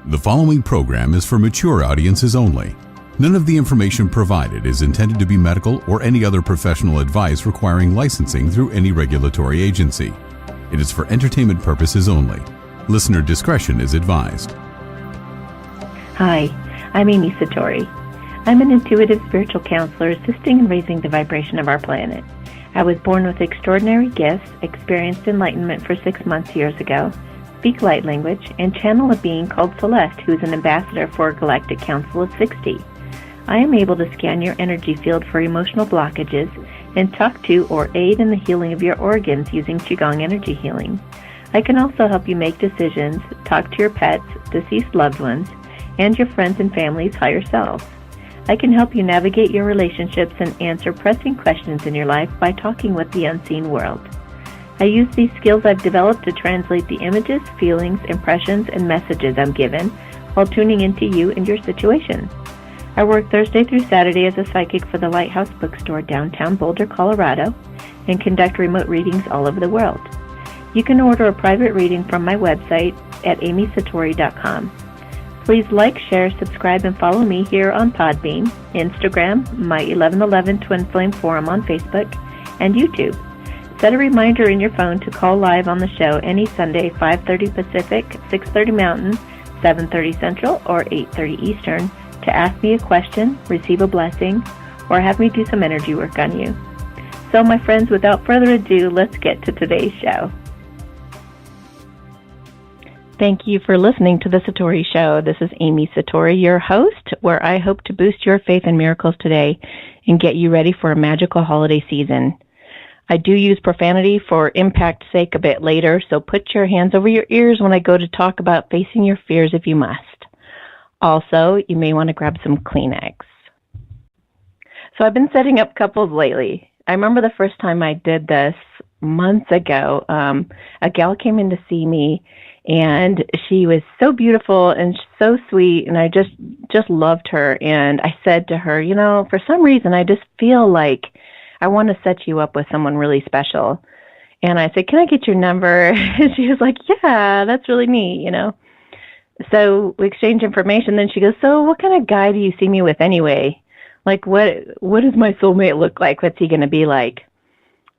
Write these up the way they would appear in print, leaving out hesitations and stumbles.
The following program is for mature audiences only. None of the information provided is intended to be medical or any other professional advice requiring licensing through any regulatory agency. It is for entertainment purposes only. Listener discretion is advised. Hi, I'm Amy Satori. I'm an intuitive spiritual counselor assisting in raising the vibration of our planet. I was born with extraordinary gifts, experienced enlightenment for 6 months years ago, speak light language, and channel a being called Celeste, who is an ambassador for a galactic council of 60. I am able to scan your energy field for emotional blockages and talk to or aid in the healing of your organs using Qigong energy healing. I can also help you make decisions, talk to your pets, deceased loved ones, and your friends and family's higher selves. I can help you navigate your relationships and answer pressing questions in your life by talking with the unseen world. I use these skills I've developed to translate the images, feelings, impressions, and messages I'm given while tuning into you and your situation. I work Thursday through Saturday as a psychic for the Lighthouse Bookstore downtown Boulder, Colorado, and conduct remote readings all over the world. You can order a private reading from my website at amysatori.com. Please like, share, subscribe, and follow me here on Podbean, Instagram, my 1111 Twin Flame Forum on Facebook, and YouTube. Set a reminder in your phone to call live on the show any Sunday, 5:30 Pacific, 6:30 Mountain, 7:30 Central, or 8:30 Eastern, to ask me a question, receive a blessing, or have me do some energy work on you. So, my friends, without further ado, let's get to today's show. Thank you for listening to The Satori Show. This is Amy Satori, your host, where I hope to boost your faith in miracles today and get you ready for a magical holiday season. I do use profanity for impact's sake a bit later, so put your hands over your ears when I go to talk about facing your fears if you must. Also, you may want to grab some Kleenex. So I've been setting up couples lately. I remember the first time I did this months ago. A gal came in to see me, and she was so beautiful and so sweet, and I just loved her. And I said to her, you know, for some reason, I just feel like I want to set you up with someone really special. And I said, can I get your number? And she was like, yeah, that's really neat, you know. So we exchanged information. Then she goes, so what kind of guy do you see me with anyway? Like, what does my soulmate look like? What's he going to be like?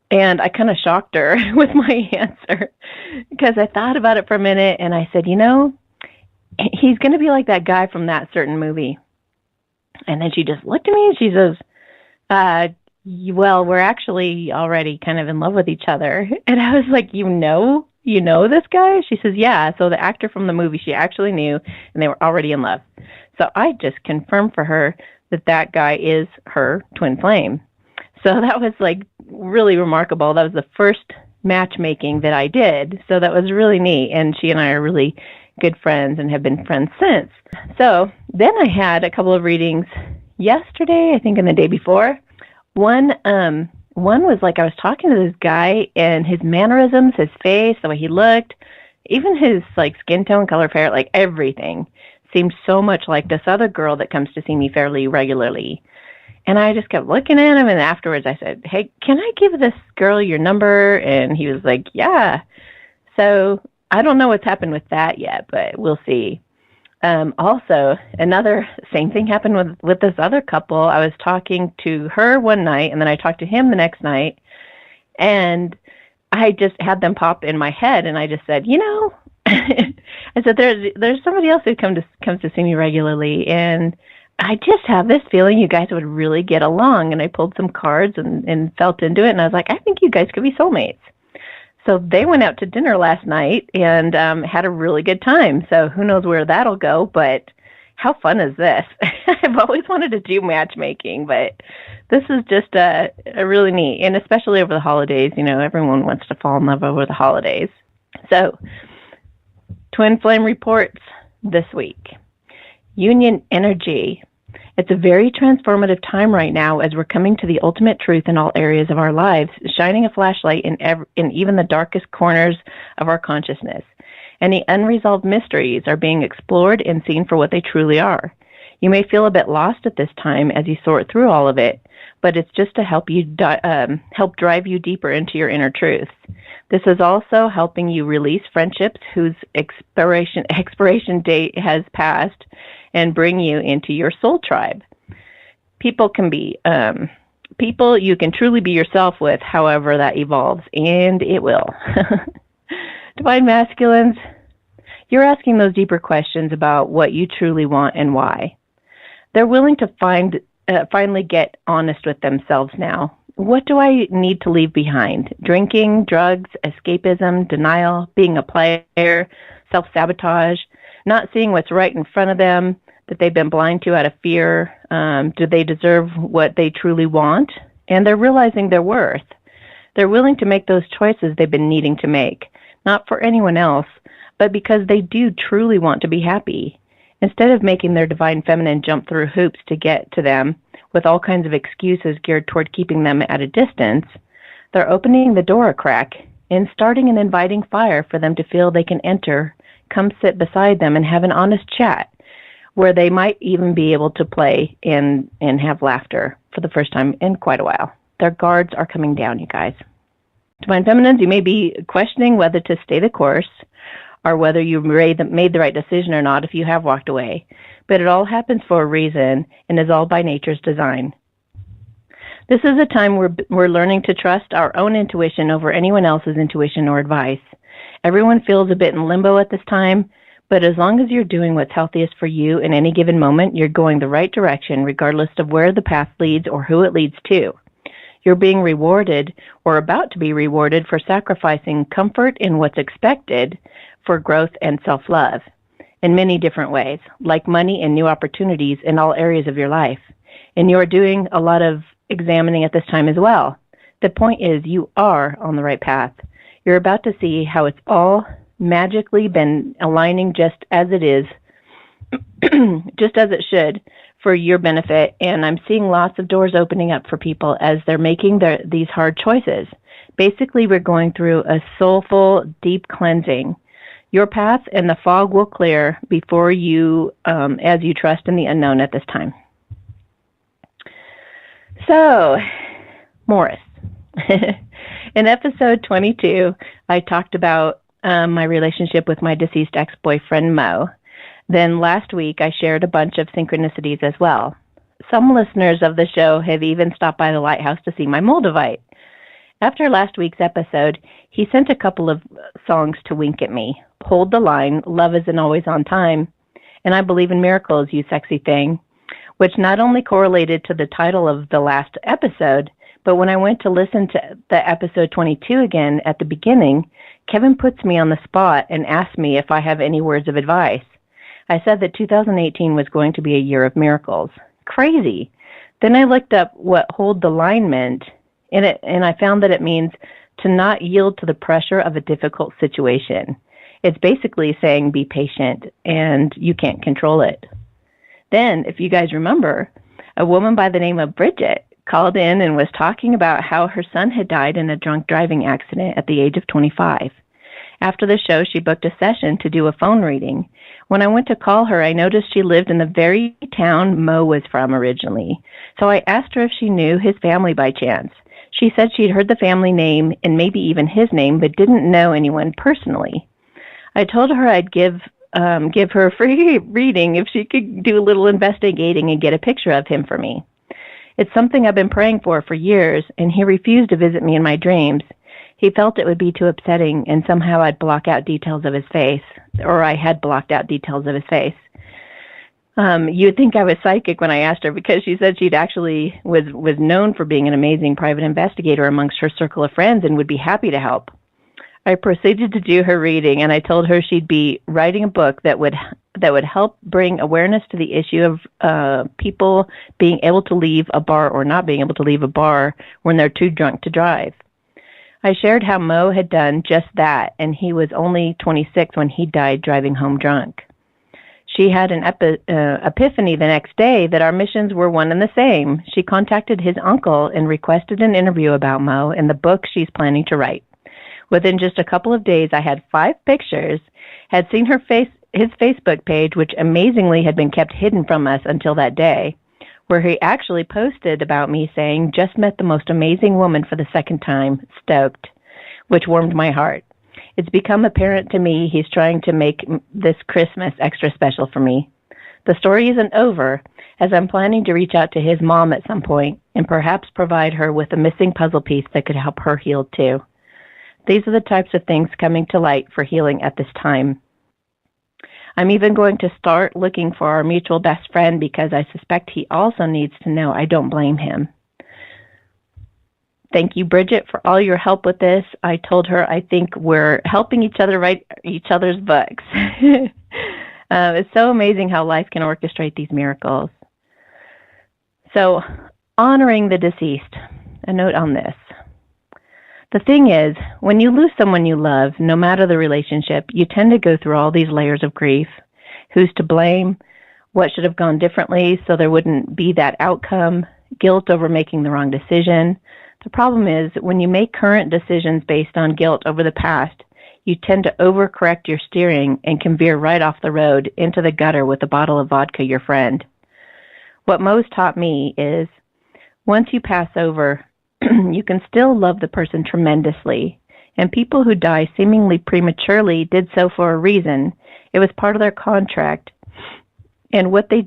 And I kind of shocked her with my answer because I thought about it for a minute, and I said, you know, he's going to be like that guy from that certain movie. And then she just looked at me and she says, well, we're actually already kind of in love with each other. And I was like, you know this guy? She says, yeah. So the actor from the movie she actually knew, and they were already in love. So I just confirmed for her that guy is her twin flame. So that was like really remarkable. That was the first matchmaking that I did. So that was really neat. And she and I are really good friends and have been friends since. So then I had a couple of readings yesterday, I think, and the day before. One was like I was talking to this guy, and his mannerisms, his face, the way he looked, even his like skin tone, color of hair, like everything seemed so much like this other girl that comes to see me fairly regularly. And I just kept looking at him, and afterwards I said, hey, can I give this girl your number? And he was like, yeah. So I don't know what's happened with that yet, but we'll see. Also, another same thing happened with this other couple. I was talking to her one night, and then I talked to him the next night, and I just had them pop in my head, and I just said, you know, I said, there's somebody else who comes to see me regularly, and I just have this feeling you guys would really get along. And I pulled some cards and felt into it, and I was like, I think you guys could be soulmates. So they went out to dinner last night and had a really good time. So who knows where that'll go, but how fun is this? I've always wanted to do matchmaking, but this is just a really neat, and especially over the holidays. You know, everyone wants to fall in love over the holidays. So Twin Flame reports this week. Union energy. It's a very transformative time right now as we're coming to the ultimate truth in all areas of our lives, shining a flashlight in even the darkest corners of our consciousness. Any unresolved mysteries are being explored and seen for what they truly are. You may feel a bit lost at this time as you sort through all of it, but it's just to help drive you deeper into your inner truth. This is also helping you release friendships whose expiration date has passed and bring you into your soul tribe. People you can truly be yourself with, however that evolves, and it will. Divine Masculines, you're asking those deeper questions about what you truly want and why. They're willing to finally get honest with themselves now. What do I need to leave behind? Drinking, drugs, escapism, denial, being a player, self-sabotage, not seeing what's right in front of them, that they've been blind to out of fear. Do they deserve what they truly want? And they're realizing their worth. They're willing to make those choices they've been needing to make, not for anyone else, but because they do truly want to be happy. Instead of making their divine feminine jump through hoops to get to them with all kinds of excuses geared toward keeping them at a distance, they're opening the door a crack and starting an inviting fire for them to feel they can enter, come sit beside them and have an honest chat where they might even be able to play and have laughter for the first time in quite a while. Their guards are coming down, you guys. Divine Feminines, you may be questioning whether to stay the course or whether you made the right decision or not if you have walked away. But it all happens for a reason and is all by nature's design. This is a time where we're learning to trust our own intuition over anyone else's intuition or advice. Everyone feels a bit in limbo at this time, but as long as you're doing what's healthiest for you in any given moment, you're going the right direction regardless of where the path leads or who it leads to. You're being rewarded or about to be rewarded for sacrificing comfort in what's expected for growth and self-love in many different ways, like money and new opportunities in all areas of your life. And you're doing a lot of examining at this time as well. The point is you are on the right path. You're about to see how it's all magically been aligning just as it is, just as it should, for your benefit. And I'm seeing lots of doors opening up for people as they're making these hard choices. Basically, we're going through a soulful, deep cleansing. Your path and the fog will clear before you, as you trust in the unknown at this time. So, Morris. In episode 22, I talked about my relationship with my deceased ex-boyfriend, Mo. Then last week, I shared a bunch of synchronicities as well. Some listeners of the show have even stopped by the lighthouse to see my Moldavite. After last week's episode, he sent a couple of songs to wink at me. Hold the Line, Love Isn't Always on Time, and I Believe in Miracles, You Sexy Thing, which not only correlated to the title of the last episode, but when I went to listen to the episode 22 again at the beginning, Kevin puts me on the spot and asks me if I have any words of advice. I said that 2018 was going to be a year of miracles. Crazy. Then I looked up what Hold the Line meant, and I found that it means to not yield to the pressure of a difficult situation. It's basically saying be patient, and you can't control it. Then, if you guys remember, a woman by the name of Bridget called in and was talking about how her son had died in a drunk driving accident at the age of 25. After the show, she booked a session to do a phone reading. When I went to call her, I noticed she lived in the very town Mo was from originally. So I asked her if she knew his family by chance. She said she'd heard the family name and maybe even his name, but didn't know anyone personally. I told her I'd give her a free reading if she could do a little investigating and get a picture of him for me. It's something I've been praying for years, and he refused to visit me in my dreams. He felt it would be too upsetting, and somehow I'd block out details of his face, or I had blocked out details of his face. You'd think I was psychic when I asked her, because she said she'd actually was known for being an amazing private investigator amongst her circle of friends and would be happy to help. I proceeded to do her reading, and I told her she'd be writing a book that would help bring awareness to the issue of people being able to leave a bar or not being able to leave a bar when they're too drunk to drive. I shared how Mo had done just that, and he was only 26 when he died driving home drunk. She had an epiphany the next day that our missions were one and the same. She contacted his uncle and requested an interview about Mo in the book she's planning to write. Within just a couple of days, I had 5 pictures, had seen his Facebook page, which amazingly had been kept hidden from us until that day, where he actually posted about me saying, just met the most amazing woman for the second time, stoked. which warmed my heart. It's become apparent to me he's trying to make this Christmas extra special for me. The story isn't over, as I'm planning to reach out to his mom at some point and perhaps provide her with a missing puzzle piece that could help her heal too. These are the types of things coming to light for healing at this time. I'm even going to start looking for our mutual best friend because I suspect he also needs to know I don't blame him. Thank you, Bridget, for all your help with this. I told her I think we're helping each other write each other's books. It's so amazing how life can orchestrate these miracles. So, honoring the deceased. A note on this. The thing is, when you lose someone you love, no matter the relationship, you tend to go through all these layers of grief. Who's to blame? What should have gone differently so there wouldn't be that outcome? Guilt over making the wrong decision. The problem is, when you make current decisions based on guilt over the past, you tend to overcorrect your steering and can veer right off the road into the gutter with a bottle of vodka, your friend. What Moes taught me is, once you pass over, you can still love the person tremendously, and people who die seemingly prematurely did so for a reason. It was part of their contract and what they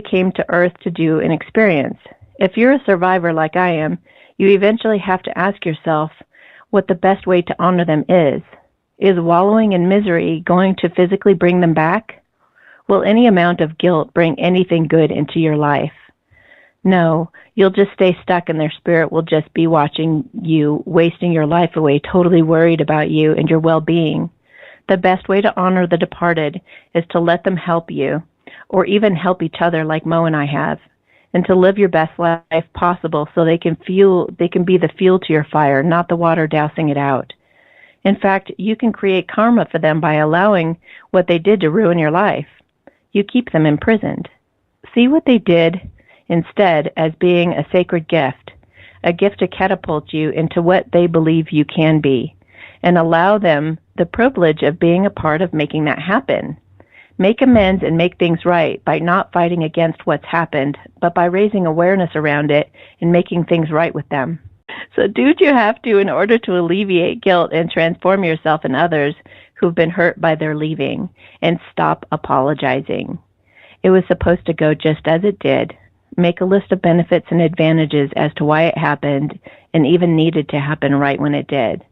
came to Earth to do and experience. If you're a survivor like I am, you eventually have to ask yourself what the best way to honor them is. Is wallowing in misery going to physically bring them back? Will any amount of guilt bring anything good into your life? No, you'll just stay stuck and their spirit will just be watching you, wasting your life away, totally worried about you and your well-being. The best way to honor the departed is to let them help you, or even help each other like Mo and I have, and to live your best life possible so they can be the fuel to your fire, not the water dousing it out. In fact, you can create karma for them by allowing what they did to ruin your life. You keep them imprisoned. See what they did instead as being a sacred gift, a gift to catapult you into what they believe you can be, and allow them the privilege of being a part of making that happen. Make amends and make things right by not fighting against what's happened, but by raising awareness around it and making things right with them. So do what you have to in order to alleviate guilt and transform yourself and others who've been hurt by their leaving, and stop apologizing. It was supposed to go just as it did. Make a list of benefits and advantages as to why it happened and even needed to happen right when it did.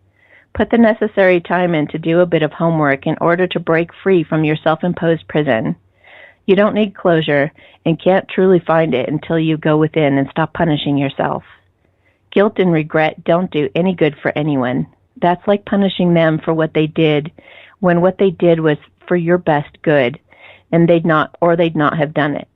Put the necessary time in to do a bit of homework in order to break free from your self-imposed prison. You don't need closure and can't truly find it until you go within and stop punishing yourself. Guilt and regret don't do any good for anyone. That's like punishing them for what they did when what they did was for your best good, and they'd not have done it.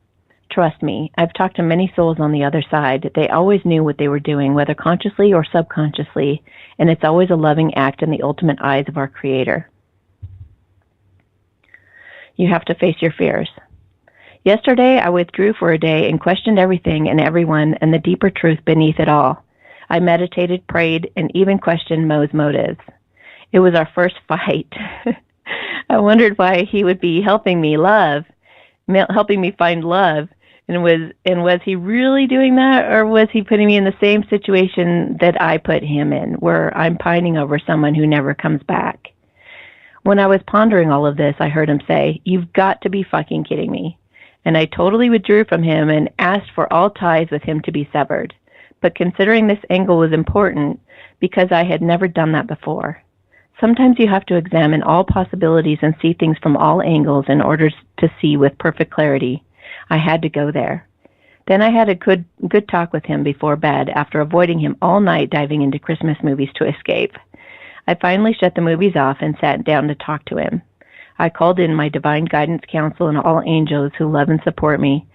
Trust me, I've talked to many souls on the other side. They always knew what they were doing, whether consciously or subconsciously, and it's always a loving act in the ultimate eyes of our Creator. You have to face your fears. Yesterday, I withdrew for a day and questioned everything and everyone and the deeper truth beneath it all. I meditated, prayed, and even questioned Mo's motives. It was our first fight. I wondered why he would be helping me find love. And was he really doing that, or was he putting me in the same situation that I put him in, where I'm pining over someone who never comes back? When I was pondering all of this, I heard him say, "You've got to be fucking kidding me." And I totally withdrew from him and asked for all ties with him to be severed. But considering this angle was important because I had never done that before. Sometimes you have to examine all possibilities and see things from all angles in order to see with perfect clarity. I had to go there. Then I had a good talk with him before bed after avoiding him all night diving into Christmas movies to escape. I finally shut the movies off and sat down to talk to him. I called in my divine guidance council and all angels who love and support me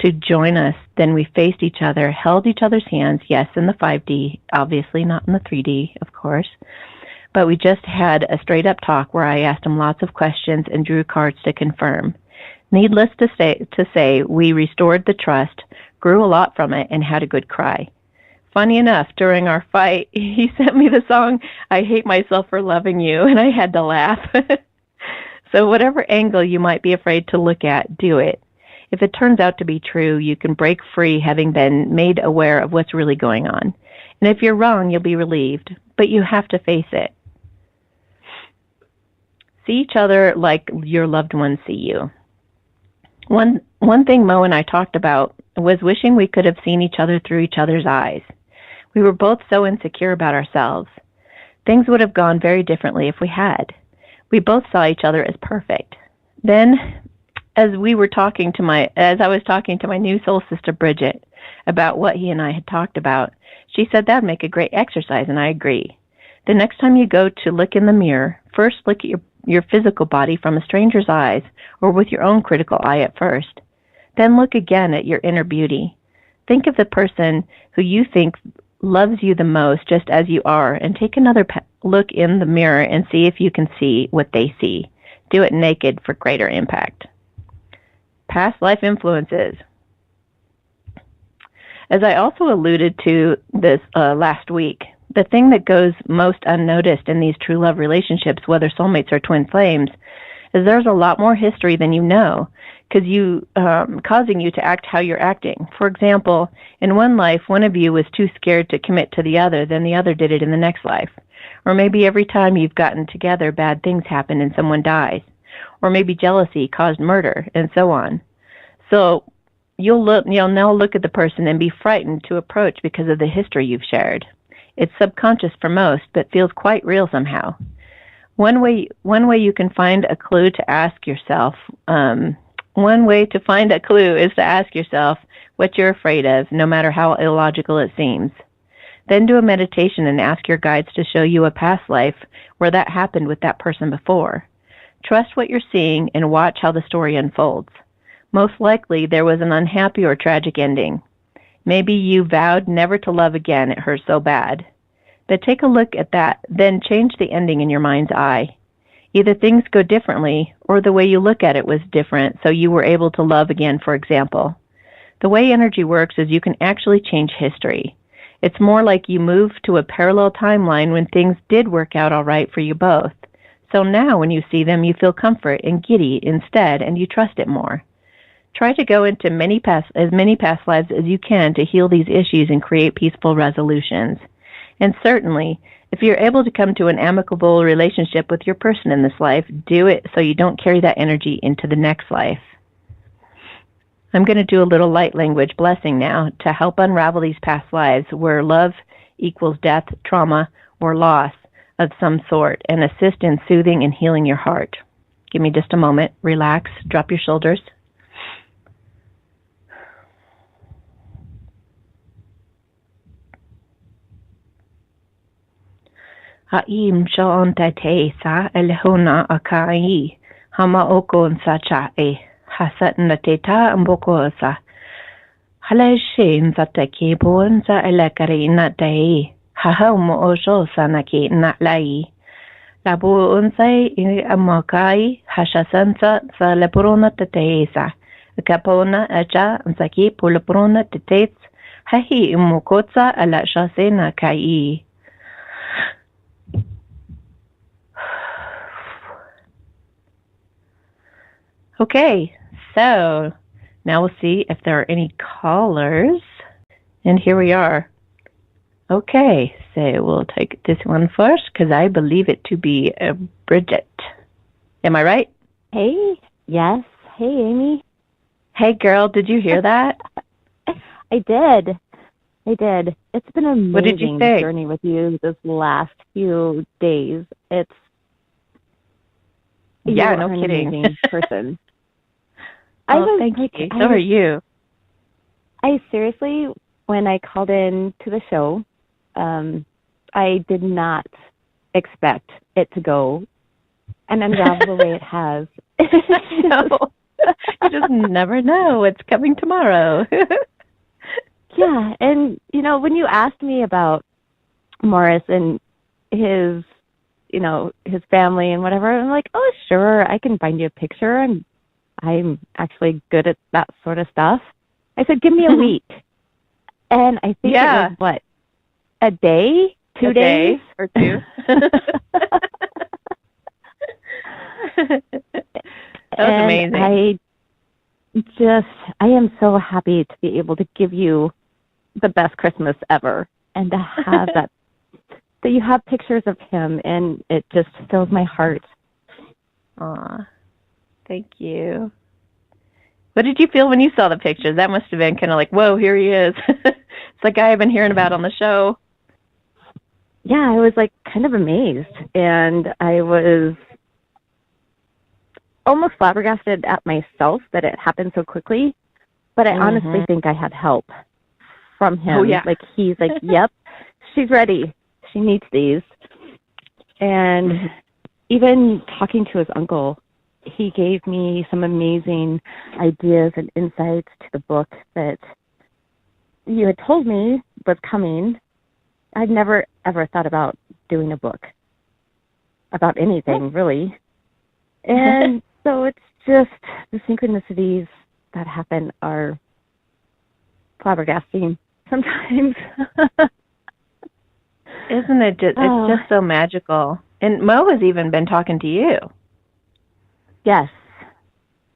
to join us. Then we faced each other, held each other's hands, yes, in the 5D, obviously not in the 3D, of course. But we just had a straight-up talk where I asked him lots of questions and drew cards to confirm. Needless to say, we restored the trust, grew a lot from it, and had a good cry. Funny enough, during our fight, he sent me the song, "I Hate Myself for Loving You," and I had to laugh. So whatever angle you might be afraid to look at, do it. If it turns out to be true, you can break free having been made aware of what's really going on. And if you're wrong, you'll be relieved. But you have to face it. See each other like your loved ones see you. One thing Mo and I talked about was wishing we could have seen each other through each other's eyes. We were both so insecure about ourselves. Things would have gone very differently if we had. We both saw each other as perfect. Then, as I was talking to my new soul sister Bridget about what he and I had talked about, she said that'd make a great exercise, and I agree. The next time you go to look in the mirror, first look at your physical body from a stranger's eyes, or with your own critical eye at first. Then look again at your inner beauty. Think of the person who you think loves you the most just as you are, and take another look in the mirror and see if you can see what they see. Do it naked for greater impact. Past life influences. As I also alluded to this last week, the thing that goes most unnoticed in these true love relationships, whether soulmates or twin flames, is there's a lot more history than you know, causing you to act how you're acting. For example, in one life, one of you was too scared to commit to the other, then the other did it in the next life. Or maybe every time you've gotten together, bad things happen and someone dies. Or maybe jealousy caused murder, and so on. So you'll now look at the person and be frightened to approach because of the history you've shared. It's subconscious for most, but feels quite real somehow. One way you can find a clue to ask yourself, one way to find a clue is to ask yourself what you're afraid of, no matter how illogical it seems. Then do a meditation and ask your guides to show you a past life where that happened with that person before. Trust what you're seeing and watch how the story unfolds. Most likely, there was an unhappy or tragic ending. Maybe you vowed never to love again, it hurt so bad. But take a look at that, then change the ending in your mind's eye. Either things go differently, or the way you look at it was different, so you were able to love again, for example. The way energy works is you can actually change history. It's more like you move to a parallel timeline when things did work out all right for you both. So now when you see them, you feel comfort and giddy instead, and you trust it more. Try to go into as many past lives as you can to heal these issues and create peaceful resolutions. And certainly, if you're able to come to an amicable relationship with your person in this life, do it so you don't carry that energy into the next life. I'm going to do a little light language blessing now to help unravel these past lives where love equals death, trauma, or loss of some sort, and assist in soothing and healing your heart. Give me just a moment. Relax. Drop your shoulders. Ha'im sha'onta te'esa elehona akai hama okon sa cha'e hasat na teta ambokosa halashin sa tekebon sa elekari na tae hahau mo ojo sa naki na lai labu unsai amakai hashasansa sa leporona te'esa kapona aja ansaki pulaporona te'ets hahi imokotsa ala shasena kai. Okay, so now we'll see if there are any callers. And here we are. Okay, so we'll take this one first because I believe it to be Bridget. Am I right? Hey, yes. Hey, Amy. Hey, girl, did you hear that? I did. It's been an amazing journey with you this last few days. No kidding. Amazing person. Thank you. So are you. I seriously, when I called in to the show, I did not expect it to go and unravel the way it has. No, you just never know what's coming tomorrow. Yeah, and when you asked me about Morris and his family and whatever, I'm like, oh, sure, I can find you a picture, and I'm actually good at that sort of stuff. I said, give me a week. And I think it was, a day? 2 days? Or two. That was amazing. I am so happy to be able to give you the best Christmas ever, and to have that you have pictures of him, and it just fills my heart Aw, thank you. What did you feel when you saw the pictures? That must have been kind of like, whoa, here he is. It's the guy I've been hearing about on the show. Yeah, I was like kind of amazed, and I was almost flabbergasted at myself that it happened so quickly, but I honestly think I had help from him. Oh, yeah. Like, he's like, yep, she's ready. She needs these. And even talking to his uncle, he gave me some amazing ideas and insights to the book that you had told me was coming. I'd never, ever thought about doing a book about anything, really. And so it's just the synchronicities that happen are flabbergasting sometimes. Isn't it just, it's just so magical. And Mo has even been talking to you. Yes.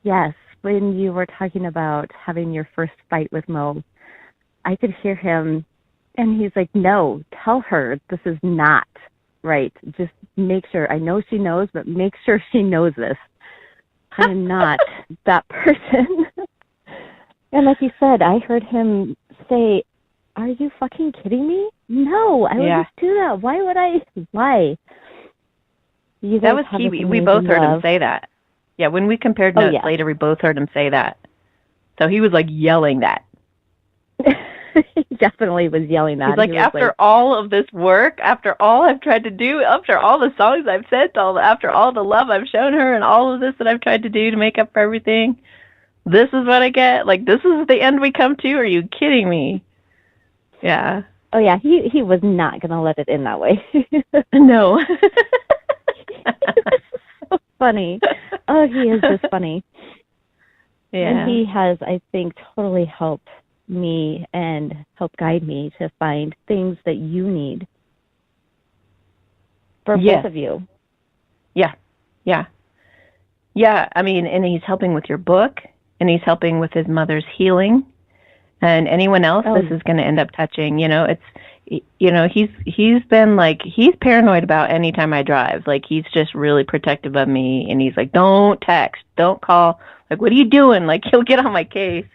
Yes. When you were talking about having your first fight with Mo, I could hear him, and he's like, no, tell her this is not right. Just make sure. I know she knows, but make sure she knows this. I am not that person. And like you said, I heard him say, are you fucking kidding me? No, I would just do that. Why would I lie? That was key. We both heard him say that. Yeah, when we compared notes later, we both heard him say that. So he was like yelling that. He definitely was yelling that. He's like, after all of this work, after all I've tried to do, after all the songs I've sent, after all the love I've shown her and all of this that I've tried to do to make up for everything, this is what I get? Like, this is the end we come to? Are you kidding me? Yeah. Oh, yeah, he was not going to let it end that way. No. So funny. Oh, he is just funny. Yeah. And he has, I think, totally helped me and helped guide me to find things that you need for both of you. Yeah. Yeah. Yeah, I mean, and he's helping with your book, and he's helping with his mother's healing, and anyone else this is going to end up touching. You know, it's, you know, he's been like, he's paranoid about any time I drive. Like, he's just really protective of me, and he's like, don't text, don't call. Like, what are you doing? Like, he'll get on my case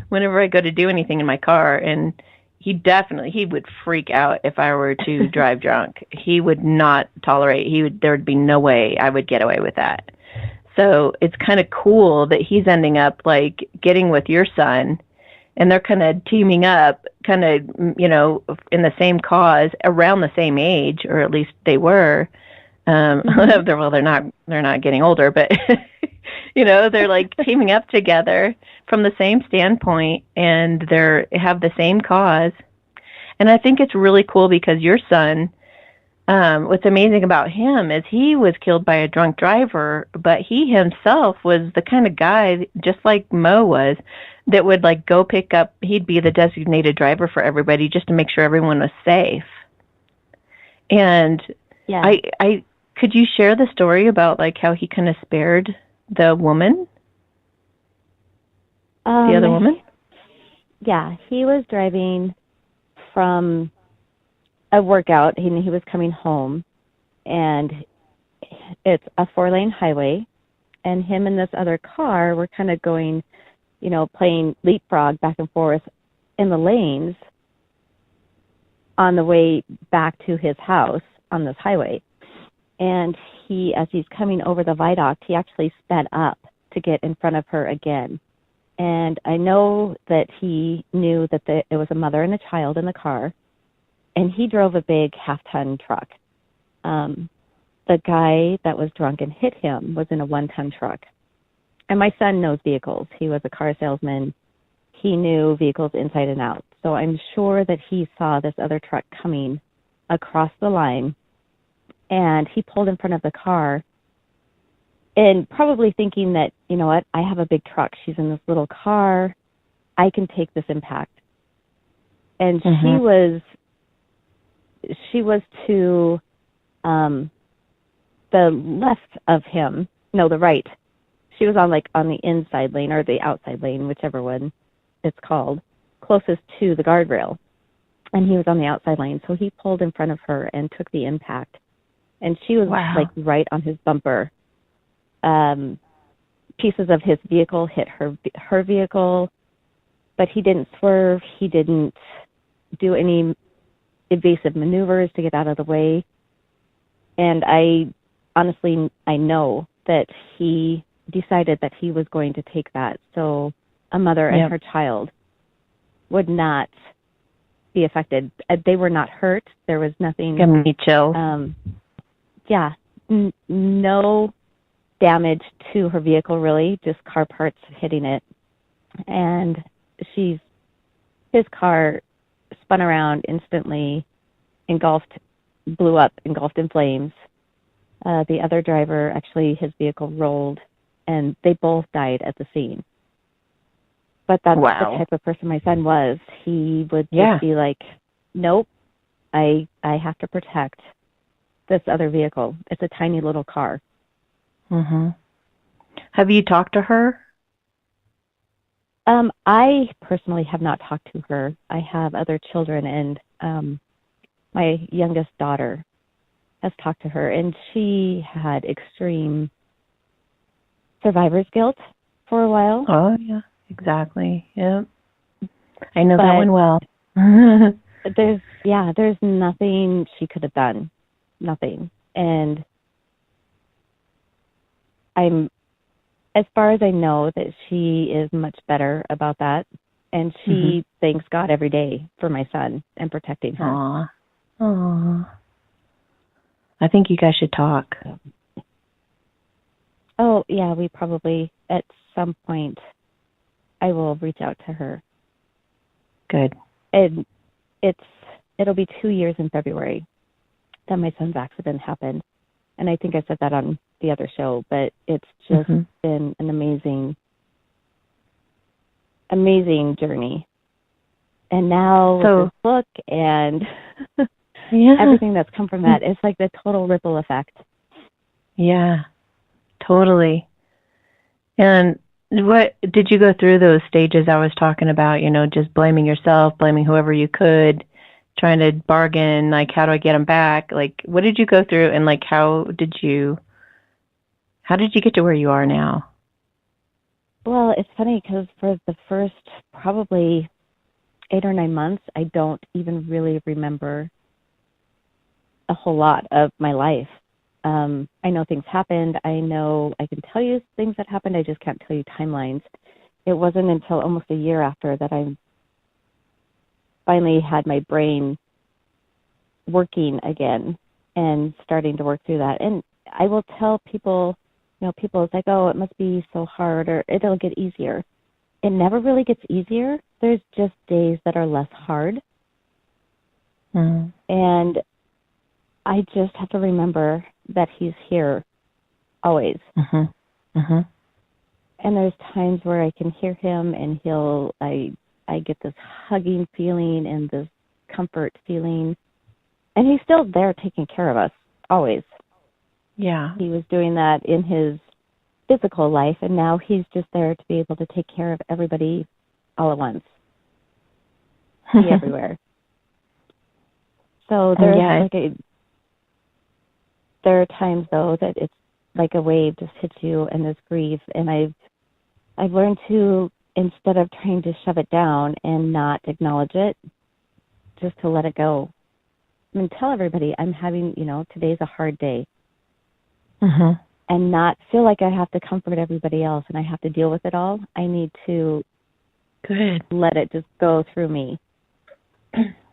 whenever I go to do anything in my car, and he would freak out if I were to drive drunk. He would not tolerate, there would be no way I would get away with that. So it's kind of cool that he's ending up like getting with your son, and they're kind of teaming up, kind of, you know, in the same cause, around the same age, or at least they were. They're not getting older, but you know, they're like teaming up together from the same standpoint, and have the same cause. And I think it's really cool because your son, what's amazing about him is he was killed by a drunk driver, but he himself was the kind of guy, just like Mo was, that would like go pick up, he'd be the designated driver for everybody just to make sure everyone was safe. And I could you share the story about like how he kind of spared the woman? The other woman? Yeah, he was driving from a workout. He was coming home, and it's a 4-lane highway, and him and this other car were kind of going, you know, playing leapfrog back and forth in the lanes on the way back to his house on this highway. And he, as he's coming over the viaduct, he actually sped up to get in front of her again. And I know that he knew that it was a mother and a child in the car, and he drove a big half-ton truck. The guy that was drunk and hit him was in a 1-ton truck. And my son knows vehicles. He was a car salesman. He knew vehicles inside and out. So I'm sure that he saw this other truck coming across the line, and he pulled in front of the car, and probably thinking that, you know what, I have a big truck. She's in this little car. I can take this impact. And she was to the left of him. No, the right. She was on the inside lane or the outside lane, whichever one it's called, closest to the guardrail. And he was on the outside lane. So he pulled in front of her and took the impact. And she was like right on his bumper. pieces of his vehicle hit her vehicle, but he didn't swerve. He didn't do any evasive maneuvers to get out of the way. And I know that he decided that he was going to take that. So a mother and her child would not be affected. They were not hurt. There was nothing. Give me chills. No damage to her vehicle, really, just car parts hitting it. And his car spun around instantly, blew up, engulfed in flames. The other driver, actually, his vehicle rolled, and they both died at the scene. But that's the type of person my son was. He would just be like, nope, I have to protect this other vehicle. It's a tiny little car. Mm-hmm. Have you talked to her? I personally have not talked to her. I have other children, and my youngest daughter has talked to her, and she had extreme survivor's guilt for a while. Oh, yeah, exactly. Yep. I know that one well. There's nothing she could have done. Nothing. And as far as I know, that she is much better about that. And she thanks God every day for my son and protecting her. Aww. I think you guys should talk. Oh, yeah, we probably, at some point, I will reach out to her. Good. And it'll be 2 years in February that my son's accident happened. And I think I said that on the other show, but it's just been an amazing journey. And now this book and everything that's come from that, it's like the total ripple effect. Yeah, totally. And what did you go through those stages I was talking about, just blaming yourself, blaming whoever you could, trying to bargain, like, how do I get them back? Like, what did you go through, and like, how did you get to where you are now? Well, it's funny because for the first probably 8 or 9 months, I don't even really remember a whole lot of my life. I know things happened. I know I can tell you things that happened. I just can't tell you timelines. It wasn't until almost a year after that I finally had my brain working again and starting to work through that. And I will tell people, people it's like, oh, it must be so hard, or it'll get easier. It never really gets easier. There's just days that are less hard. And I just have to remember that he's here always. And there's times where I can hear him, and I get this hugging feeling and this comfort feeling. And he's still there taking care of us, always. Yeah. He was doing that in his physical life, and now he's just there to be able to take care of everybody all at once. Be everywhere. So there are times, though, that it's like a wave just hits you and this grief. And I've learned to, instead of trying to shove it down and not acknowledge it, just to let it go. Tell everybody I'm having, today's a hard day. And not feel like I have to comfort everybody else and I have to deal with it all. I need to let it just go through me.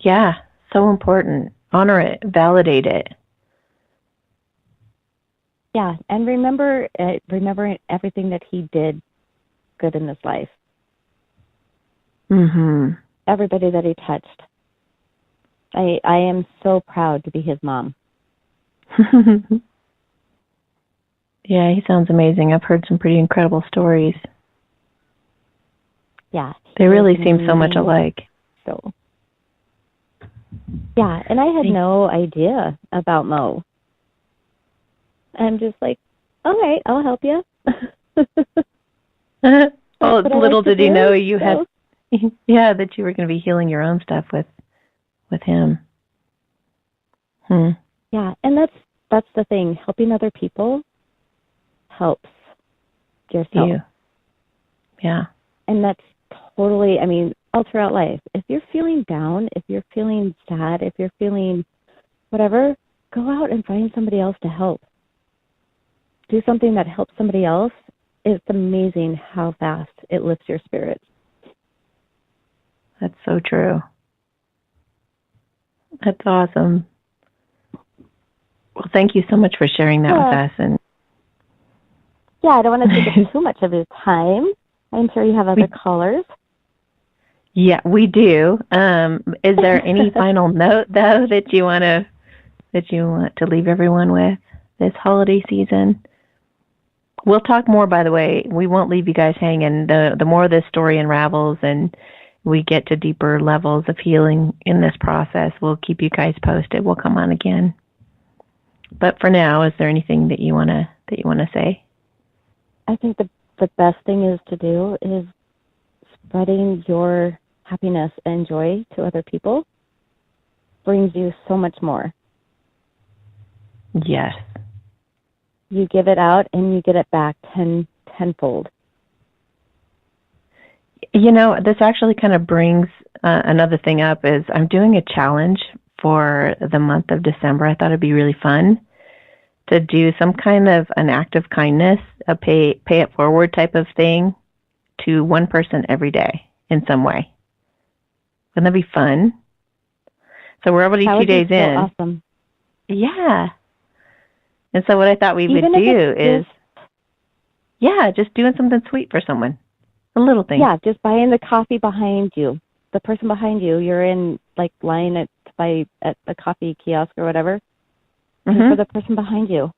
Yeah, so important. Honor it, validate it. Yeah, and remember everything that he did good in this life. Everybody that he touched. I am so proud to be his mom. Yeah, he sounds amazing. I've heard some pretty incredible stories. Yeah. They really seem so much alike. So, yeah, and I had no idea about Mo. I'm just like, all right, I'll help you. Well, little did he know you had, that you were going to be healing your own stuff with him. Yeah, and that's the thing. Helping other people helps yourself. Yeah. And that's totally, I mean, all throughout life. If you're feeling down, if you're feeling sad, if you're feeling whatever, go out and find somebody else to help. Do something that helps somebody else. It's amazing how fast it lifts your spirits. That's so true. That's awesome. Well, thank you so much for sharing that with us. And yeah, I don't want to take up too much of your time. I'm sure you have other callers. Yeah, we do. Is there any final note though that you want to leave everyone with this holiday season? We'll talk more, by the way. We won't leave you guys hanging. The more this story unravels and we get to deeper levels of healing in this process, we'll keep you guys posted. We'll come on again. But for now, is there anything that you wanna say? I think the best thing is to do is spreading your happiness and joy to other people brings you so much more. Yes. You give it out and you get it back tenfold. You know, this actually kind of brings another thing up is I'm doing a challenge for the month of December. I thought it'd be really fun to do some kind of an act of kindness, a pay it forward type of thing to one person every day in some way. Wouldn't that be fun? So we're already 2 days in. Awesome. Yeah. And so what I thought we would do is, just doing something sweet for someone. A little thing. Yeah, just buying the coffee behind you. The person behind you, you're in like line at a coffee kiosk or whatever. For the person behind you.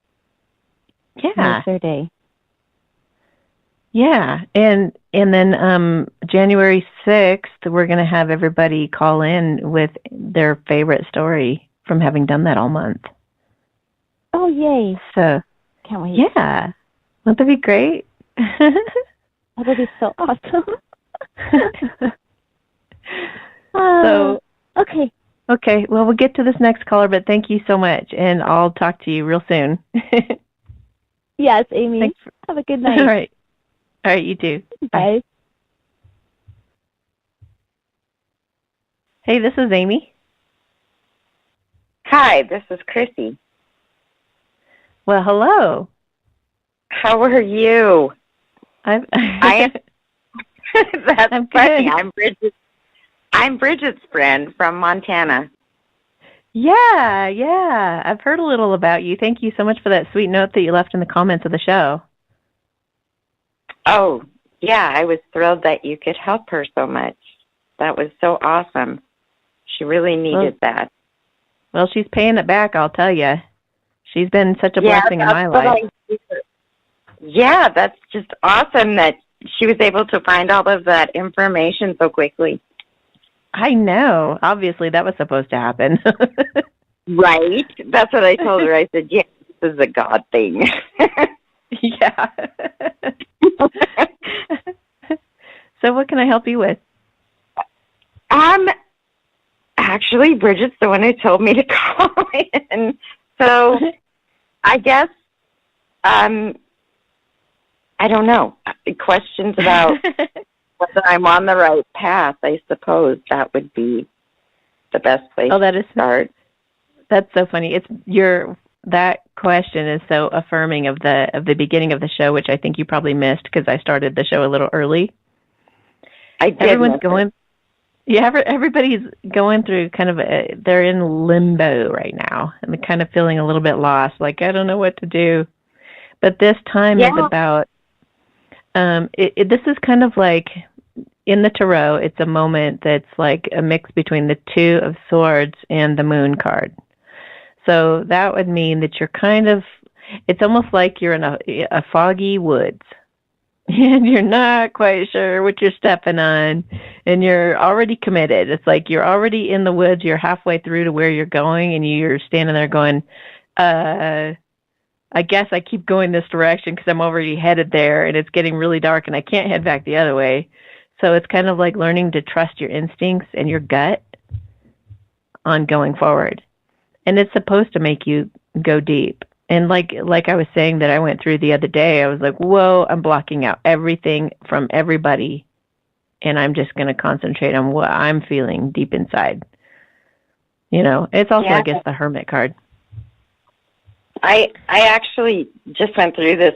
Yeah. Makes their day. Yeah. And then January 6th, we're going to have everybody call in with their favorite story from having done that all month. Oh, yay. So, can't wait. Yeah. Won't that be great? That would be so awesome. So, okay. Okay, well, we'll get to this next caller, but thank you so much, and I'll talk to you real soon. Yes, Amy. Have a good night. All right. All right, you too. Bye. Hey, this is Amy. Hi, this is Chrissy. Well, hello. How are you? I'm That's I'm funny. good. I'm Bridget's friend from Montana. Yeah. I've heard a little about you. Thank you so much for that sweet note that you left in the comments of the show. Oh, yeah, I was thrilled that you could help her so much. That was so awesome. She really needed that. Well, she's paying it back, I'll tell you. She's been such a blessing in my life. Yeah, that's just awesome that she was able to find all of that information so quickly. I know. Obviously, that was supposed to happen. Right? That's what I told her. I said, yeah, this is a God thing. Yeah. So what can I help you with? Actually, Bridget's the one who told me to call in. So I guess, I don't know. Questions about whether I'm on the right path, I suppose that would be the best place to start. That's so funny. That question is so affirming of the beginning of the show, which I think you probably missed because I started the show a little early. I did. Everybody's going through kind of they're in limbo right now, and they're kind of feeling a little bit lost, like I don't know what to do. But this time is about this is kind of like in the tarot. It's a moment that's like a mix between the Two of Swords and the Moon card. So that would mean that you're kind of, it's almost like you're in a foggy woods and you're not quite sure what you're stepping on and you're already committed. It's like you're already in the woods, you're halfway through to where you're going and you're standing there going, I guess I keep going this direction because I'm already headed there and it's getting really dark and I can't head back the other way. So it's kind of like learning to trust your instincts and your gut on going forward. And it's supposed to make you go deep. And like I was saying that I went through the other day, I was like, whoa, I'm blocking out everything from everybody, and I'm just going to concentrate on what I'm feeling deep inside. It's also, I guess, the Hermit card. I actually just went through this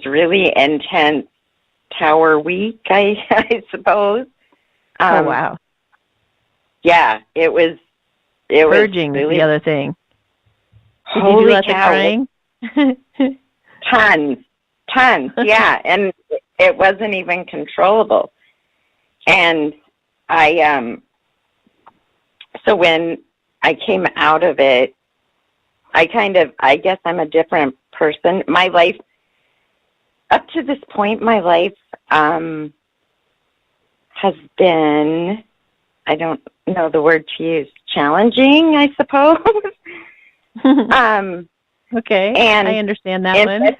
really intense Tower week, I suppose. Oh, wow. Yeah, it was Purging really, the other thing. Did holy you do lots cow, of crying? Tons, yeah, and it wasn't even controllable. And so when I came out of it, I guess I'm a different person. My life, up to this point, my life has been, I don't know the word to use, challenging, I suppose. Okay, and I understand that one.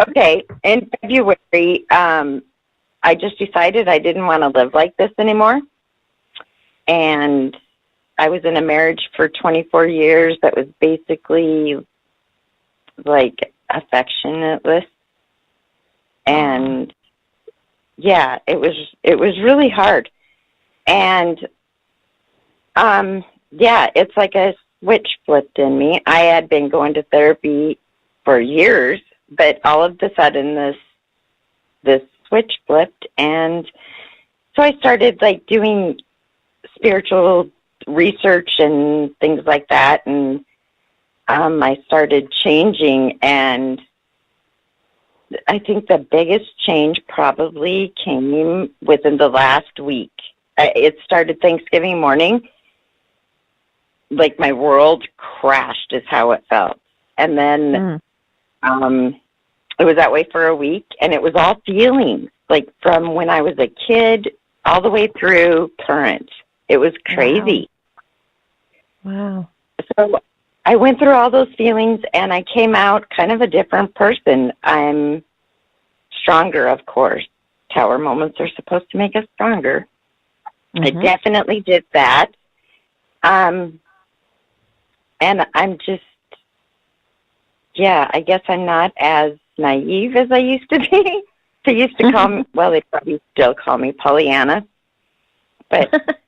Okay, in February, I just decided I didn't want to live like this anymore. And I was in a marriage for 24 years that was basically like affectionateless. And yeah, it was really hard. And yeah, it's like a switch flipped in me. I had been going to therapy for years, but all of a sudden this switch flipped, and so I started like doing spiritual research and things like that, and I started changing, and I think the biggest change probably came within the last week. It started Thanksgiving morning. Like my world crashed is how it felt. And then it was that way for a week, and it was all feelings, like from when I was a kid all the way through current. It was crazy. Wow. So I went through all those feelings, and I came out kind of a different person. I'm stronger, of course. Tower moments are supposed to make us stronger. I definitely did that. And I'm just, yeah, I guess I'm not as naive as I used to be. They used to call me, well, they probably still call me Pollyanna. But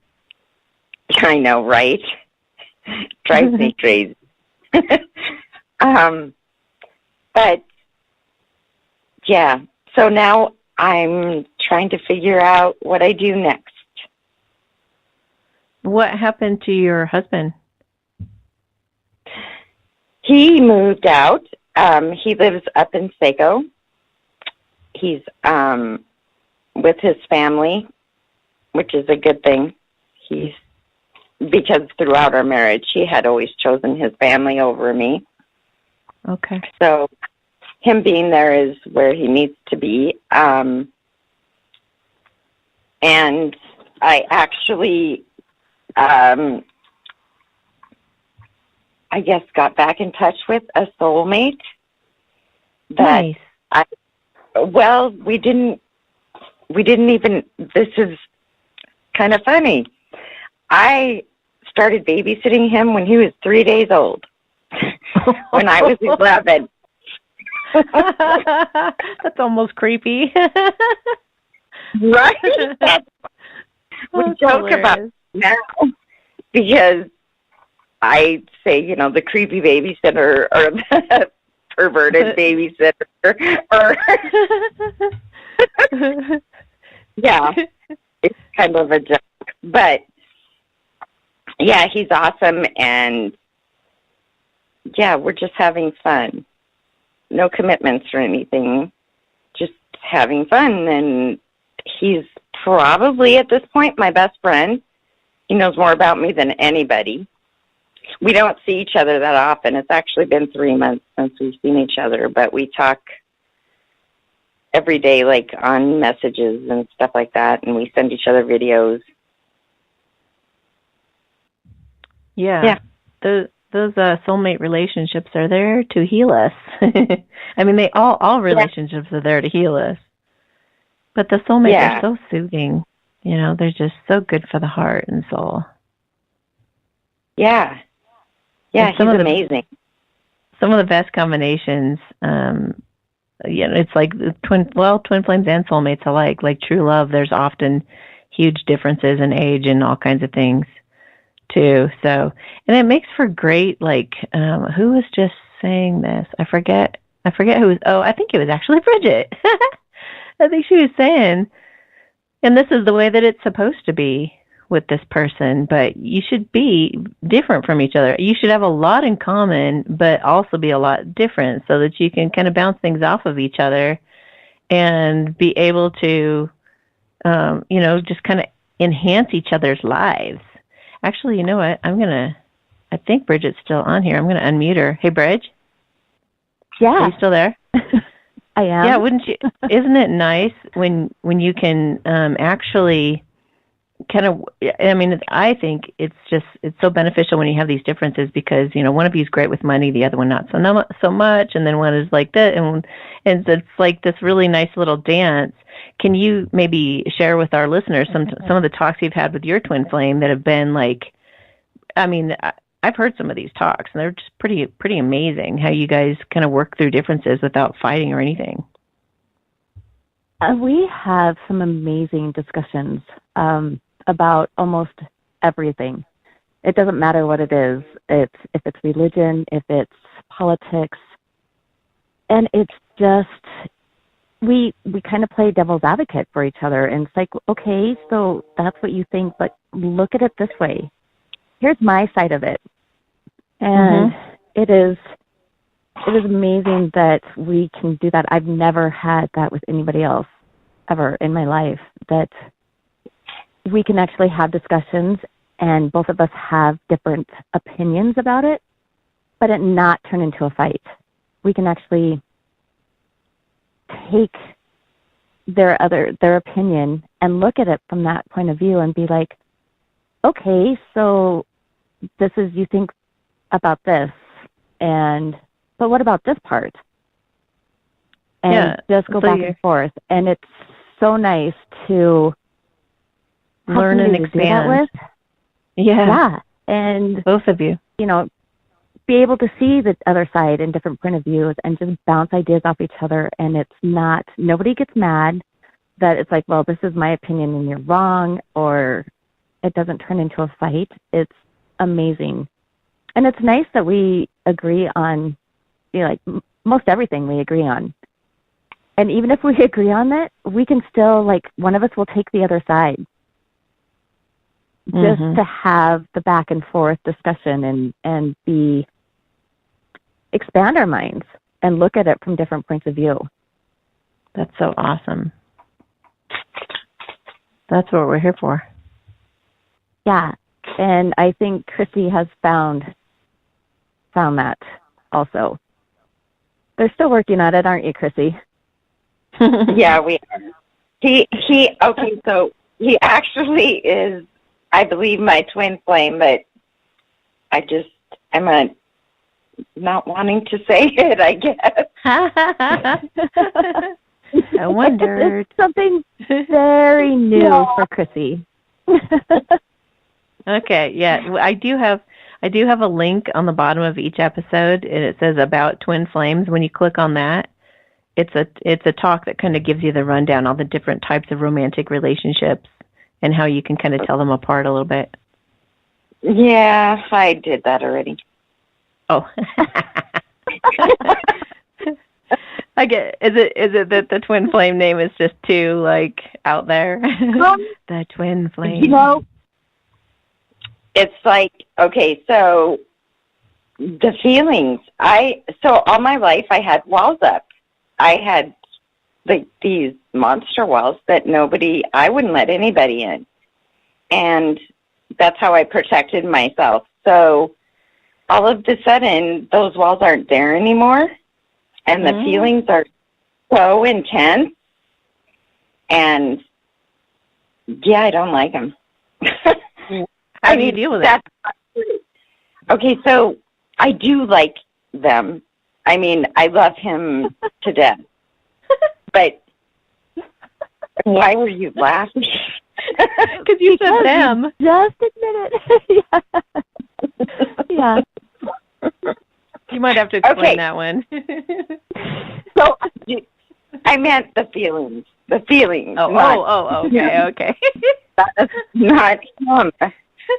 I know, right? Drives me crazy. But yeah, so now I'm trying to figure out what I do next. What happened to your husband? He moved out. He lives up in Saco. He's with his family, which is a good thing. Because throughout our marriage, he had always chosen his family over me. Okay. So him being there is where he needs to be. And I actually, I guess, got back in touch with a soulmate. That nice. We didn't even, this is kind of funny. I started babysitting him when he was 3 days old. When I was 11. That's almost creepy. Right? We joke about it now because I say, the creepy babysitter or the perverted babysitter. Yeah, it's kind of a joke. But yeah, he's awesome, and yeah, we're just having fun. No commitments or anything, just having fun. And he's probably at this point my best friend. He knows more about me than anybody. We don't see each other that often. It's actually been 3 months since we've seen each other, but we talk every day, like on messages and stuff like that, and we send each other videos. Yeah. Those soulmate relationships are there to heal us. I mean, all relationships are there to heal us. But the soulmates are so soothing. They're just so good for the heart and soul. Yeah. Yeah, he's amazing. some of the best combinations. It's like twin flames and soulmates alike. Like true love, there's often huge differences in age and all kinds of things too. So, and it makes for great, like, who was just saying this? I forget who was. Oh, I think it was actually Bridget. I think she was saying, and this is the way that it's supposed to be with this person, but you should be different from each other. You should have a lot in common, but also be a lot different so that you can kind of bounce things off of each other and be able to, just kind of enhance each other's lives. Actually, you know what? I think Bridget's still on here. I'm going to unmute her. Hey, Bridge? Yeah. Are you still there? I am. Yeah, wouldn't you? Isn't it nice when you can actually kind of, I mean, I think it's so beneficial when you have these differences because, one of you is great with money, the other one not so much, and then one is like that, and it's like this really nice little dance. Can you maybe share with our listeners some of the talks you've had with your twin flame that have been like, I mean, I've heard some of these talks, and they're just pretty amazing how you guys kind of work through differences without fighting or anything. We have some amazing discussions about almost everything. It doesn't matter what it is. If it's religion, if it's politics, and it's just we kind of play devil's advocate for each other. And it's like, okay, so that's what you think, but look at it this way. Here's my side of it, and it is amazing that we can do that. I've never had that with anybody else ever in my life, that we can actually have discussions and both of us have different opinions about it, but it not turn into a fight. We can actually take their opinion and look at it from that point of view and be like, okay, so this is, you think about this, but what about this part? And just go back and forth. And it's so nice to learn and expand. Yeah. And both of you, be able to see the other side and different point of views and just bounce ideas off each other. And it's not, nobody gets mad that it's like, well, this is my opinion and you're wrong, or it doesn't turn into a fight. It's amazing. And it's nice that we agree on, most everything we agree on. And even if we agree on it, we can still, one of us will take the other side. Just to have the back and forth discussion and expand our minds and look at it from different points of view. That's so awesome. That's what we're here for. Yeah. And I think Chrissy has found that also. They're still working on it, aren't you, Chrissy? Yeah, we are. Okay, so he actually is, I believe, my twin flame, but I'm not wanting to say it, I guess. I wondered. It's something very new for Chrissy. Okay, yeah. I do have a link on the bottom of each episode, and it says about twin flames. When you click on that, it's a talk that kind of gives you the rundown, all the different types of romantic relationships and how you can kind of tell them apart a little bit. Yeah, I did that already. Oh. I get. Is it that the twin flame name is just too out there? The twin flame. It's like, okay, so the feelings. So all my life I had walls up. I had these monster walls that I wouldn't let anybody in. And that's how I protected myself. So all of a sudden, those walls aren't there anymore. And the feelings are so intense. And, yeah, I don't like them. How do you deal with that? Okay, so I do like them. I mean, I love him to death. But why were you laughing? Because you said them. Just admit it. Yeah. You might have to explain Okay. that one. So I meant the feelings. The feelings. Okay. That's not him.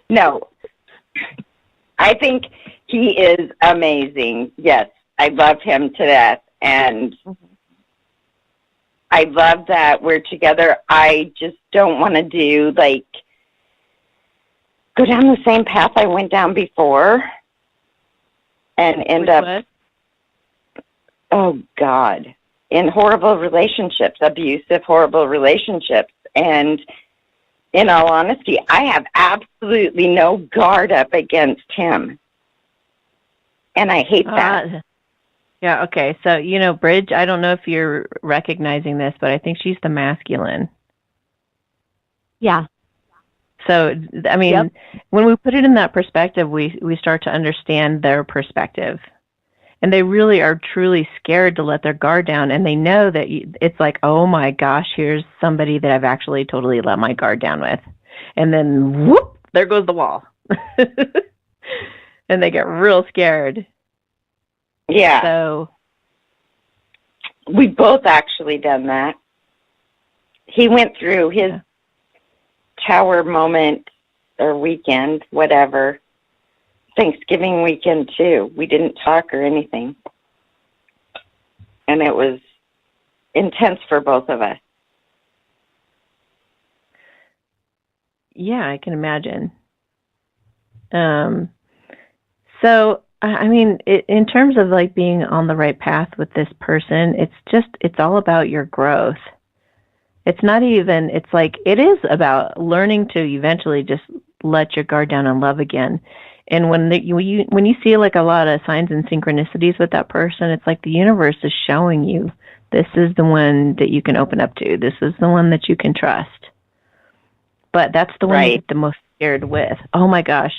No. I think he is amazing. Yes, I love him to death. And I love that we're together. I just don't want to go down the same path I went down before and end up, oh God, in horrible relationships, abusive, horrible relationships. And in all honesty, I have absolutely no guard up against him. And I hate that. Yeah, okay. So, Bridge, I don't know if you're recognizing this, but I think she's the masculine. Yeah. So, I mean, when we put it in that perspective, we start to understand their perspective. And they really are truly scared to let their guard down. And they know that it's like, oh my gosh, here's somebody that I've actually totally let my guard down with. And then, whoop, there goes the wall. And they get real scared. Yeah. So we've both actually done that. He went through his tower moment or weekend, whatever. Thanksgiving weekend too. We didn't talk or anything. And it was intense for both of us. Yeah, I can imagine. So, I mean, in terms of like being on the right path with this person, it's all about your growth. It's not even, it's like, it is about learning to eventually just let your guard down and love again. And when you see like a lot of signs and synchronicities with that person, it's like the universe is showing you this is the one that you can open up to. This is the one that you can trust. But that's the one you get the most scared with. Oh my gosh.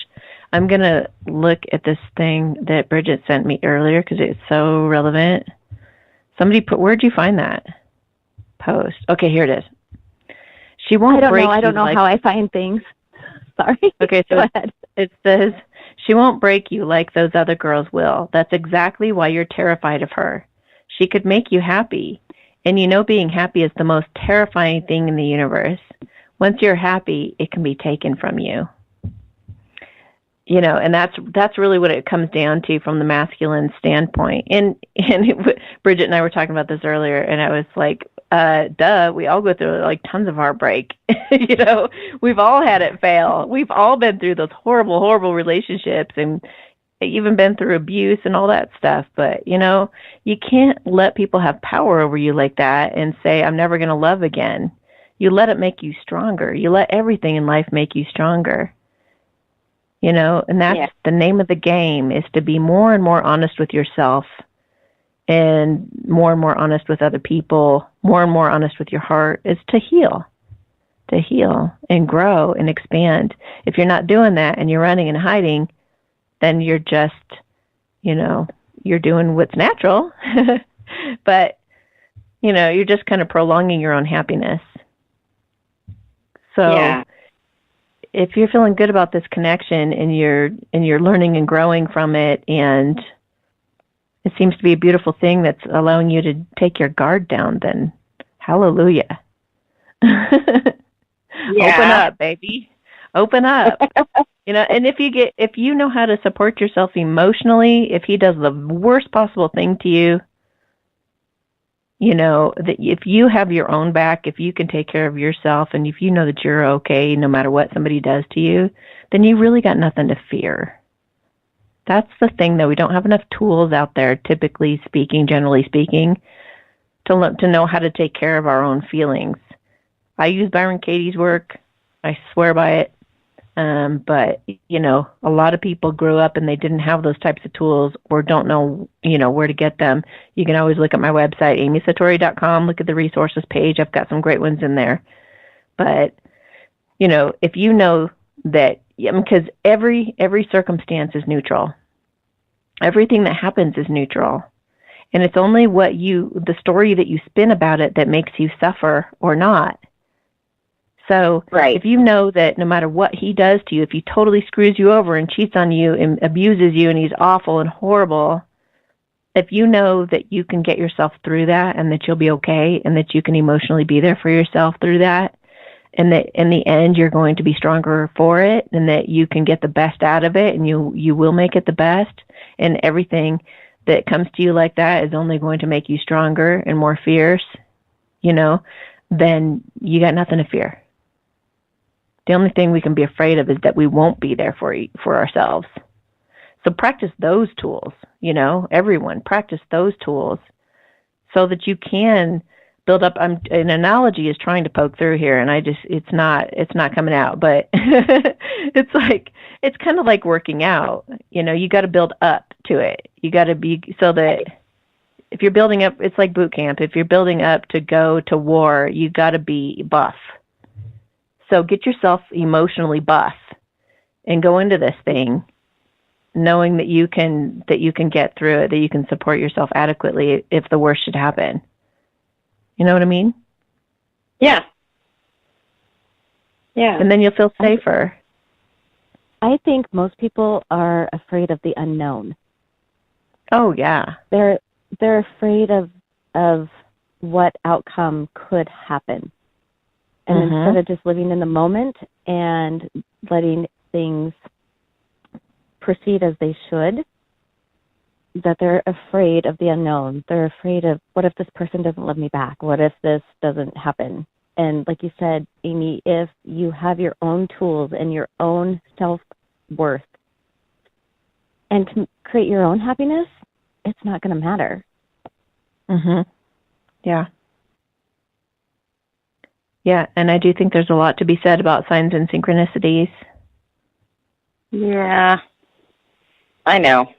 I'm going to look at this thing that Bridget sent me earlier because it's so relevant. Where'd you find that post? Okay, here it is. She won't break you. I don't know how I find things. Sorry. Okay, so go ahead. It says, she won't break you like those other girls will. That's exactly why you're terrified of her. She could make you happy. And being happy is the most terrifying thing in the universe. Once you're happy, it can be taken from you. And that's really what it comes down to from the masculine standpoint. And Bridget and I were talking about this earlier, and I was like, duh, we all go through like tons of heartbreak. We've all had it fail. We've all been through those horrible, horrible relationships and even been through abuse and all that stuff. But, you can't let people have power over you like that and say, I'm never going to love again. You let it make you stronger. You let everything in life make you stronger. And that's the name of the game, is to be more and more honest with yourself and more honest with other people, more and more honest with your heart, is to heal and grow and expand. If you're not doing that and you're running and hiding, then you're just, you're doing what's natural, but, you're just kind of prolonging your own happiness. So if you're feeling good about this connection and you're learning and growing from it, and it seems to be a beautiful thing that's allowing you to take your guard down, then hallelujah. Open up, baby. Open up. And if you know how to support yourself emotionally, if he does the worst possible thing to you, that if you have your own back, if you can take care of yourself, and if you know that you're okay no matter what somebody does to you, then you really got nothing to fear. That's the thing, though. We don't have enough tools out there, typically speaking, generally speaking, to know how to take care of our own feelings. I use Byron Katie's work. I swear by it. But, a lot of people grew up and they didn't have those types of tools or don't know, where to get them. You can always look at my website, amysatori.com, look at the resources page. I've got some great ones in there. But, if you know that, because every circumstance is neutral. Everything that happens is neutral. And it's only the story that you spin about it that makes you suffer or not. So if you know that no matter what he does to you, if he totally screws you over and cheats on you and abuses you and he's awful and horrible, if you know that you can get yourself through that and that you'll be okay and that you can emotionally be there for yourself through that, and that in the end you're going to be stronger for it, and that you can get the best out of it, and you will make it the best, and everything that comes to you like that is only going to make you stronger and more fierce, then you got nothing to fear. The only thing we can be afraid of is that we won't be there for ourselves. So practice those tools, everyone practice those tools so that you can build up. An analogy is trying to poke through here, and it's not coming out, but it's kind of like working out. You got to build up to it. You got to be, so that if you're building up, it's like boot camp. If you're building up to go to war, you got to be buff. So get yourself emotionally buff and go into this thing knowing that you can get through it, that you can support yourself adequately if the worst should happen. You know what I mean? Yeah. Yeah. And then you'll feel safer. I think most people are afraid of the unknown. Oh, yeah. They're afraid of what outcome could happen. And instead of just living in the moment and letting things proceed as they should, that they're afraid of the unknown. They're afraid of, what if this person doesn't love me back? What if this doesn't happen? And like you said, Amy, if you have your own tools and your own self-worth and can create your own happiness, it's not going to matter. Yeah. Yeah, and I do think there's a lot to be said about signs and synchronicities. Yeah. I know.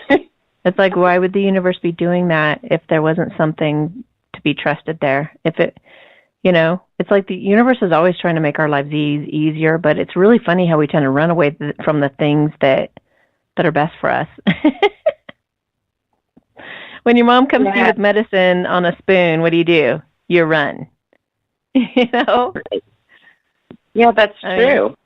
It's like, why would the universe be doing that if there wasn't something to be trusted there? If it, it's like the universe is always trying to make our lives easier, but it's really funny how we tend to run away from the things that are best for us. When your mom comes to you with medicine on a spoon, what do? You run. Yeah, that's true.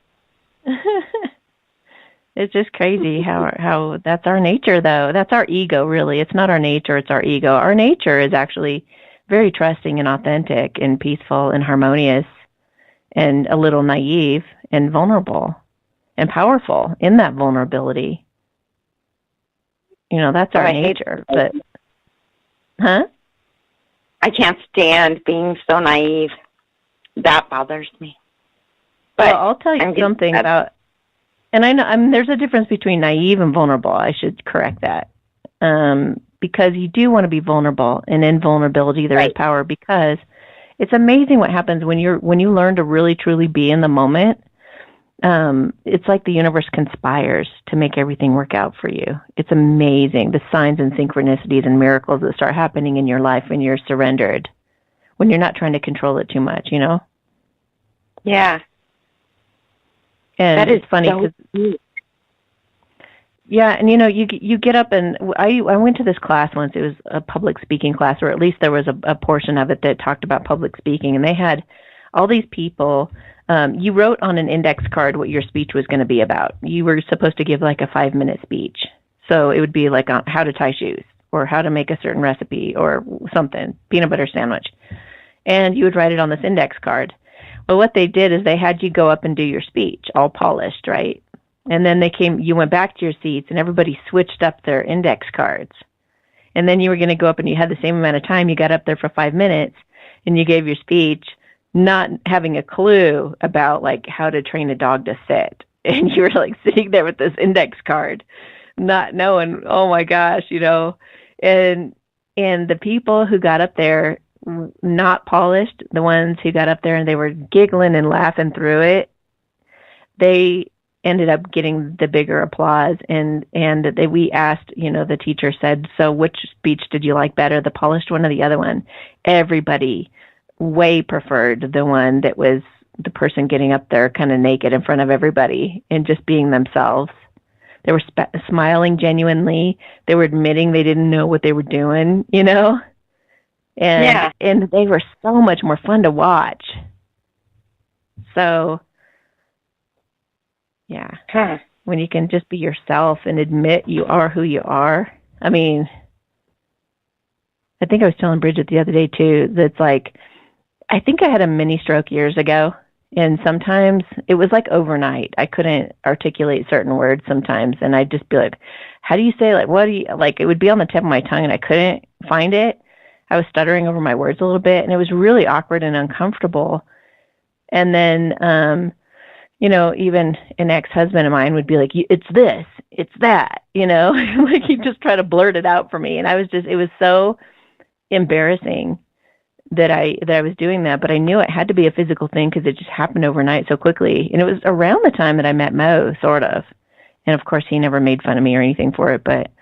It's just crazy how that's our nature, though. That's our ego, really. It's not our nature, it's our ego. Our nature is actually very trusting and authentic and peaceful and harmonious and a little naive and vulnerable and powerful in that vulnerability. That's our nature. But, I can't stand being so naive. That bothers me. But I'll tell you something about, and I know there's a difference between naive and vulnerable. I should correct that. Because you do want to be vulnerable, and in vulnerability there is power, because it's amazing what happens when you learn to really truly be in the moment. It's like the universe conspires to make everything work out for you. It's amazing, the signs and synchronicities and miracles that start happening in your life when you're surrendered, when you're not trying to control it too much, Yeah. And that is it's funny because, yeah, and you get up, and I went to this class once. It was a public speaking class, or at least there was a portion of it that talked about public speaking, and they had all these people. You wrote on an index card what your speech was going to be about. You were supposed to give like a 5-minute speech, so it would be like on how to tie shoes, or how to make a certain recipe, or something, peanut butter sandwich, and you would write it on this index card. Well, what they did is they had you go up and do your speech, all polished, right? And then you went back to your seats, and everybody switched up their index cards. And then you were going to go up, and you had the same amount of time. You got up there for 5 minutes, and you gave your speech, not having a clue about like how to train a dog to sit. And you were like sitting there with this index card, not knowing, oh my gosh, and the people who got up there, not polished, the ones who got up there and they were giggling and laughing through it, they ended up getting the bigger applause. And we asked, the teacher said, so which speech did you like better, the polished one or the other one? Everybody way preferred the one that was the person getting up there kind of naked in front of everybody and just being themselves. They were smiling genuinely. They were admitting they didn't know what they were doing, And they were so much more fun to watch. So, yeah. When you can just be yourself and admit you are who you are, I mean, I think I was telling Bridget the other day too, that's like, I think I had a Ministroke years ago, and sometimes it was like overnight. I couldn't articulate certain words sometimes, and I'd just be like, how do you say, like, what do you, like, it would be on the tip of my tongue, and I couldn't find it. I was stuttering over my words a little bit, and it was really awkward and uncomfortable. And then, even an ex-husband of mine would be like, it's this, it's that, like he'd just try to blurt it out for me. And it was so embarrassing that I was doing that, but I knew it had to be a physical thing because it just happened overnight so quickly. And it was around the time that I met Moes, sort of. And of course, he never made fun of me or anything for it. But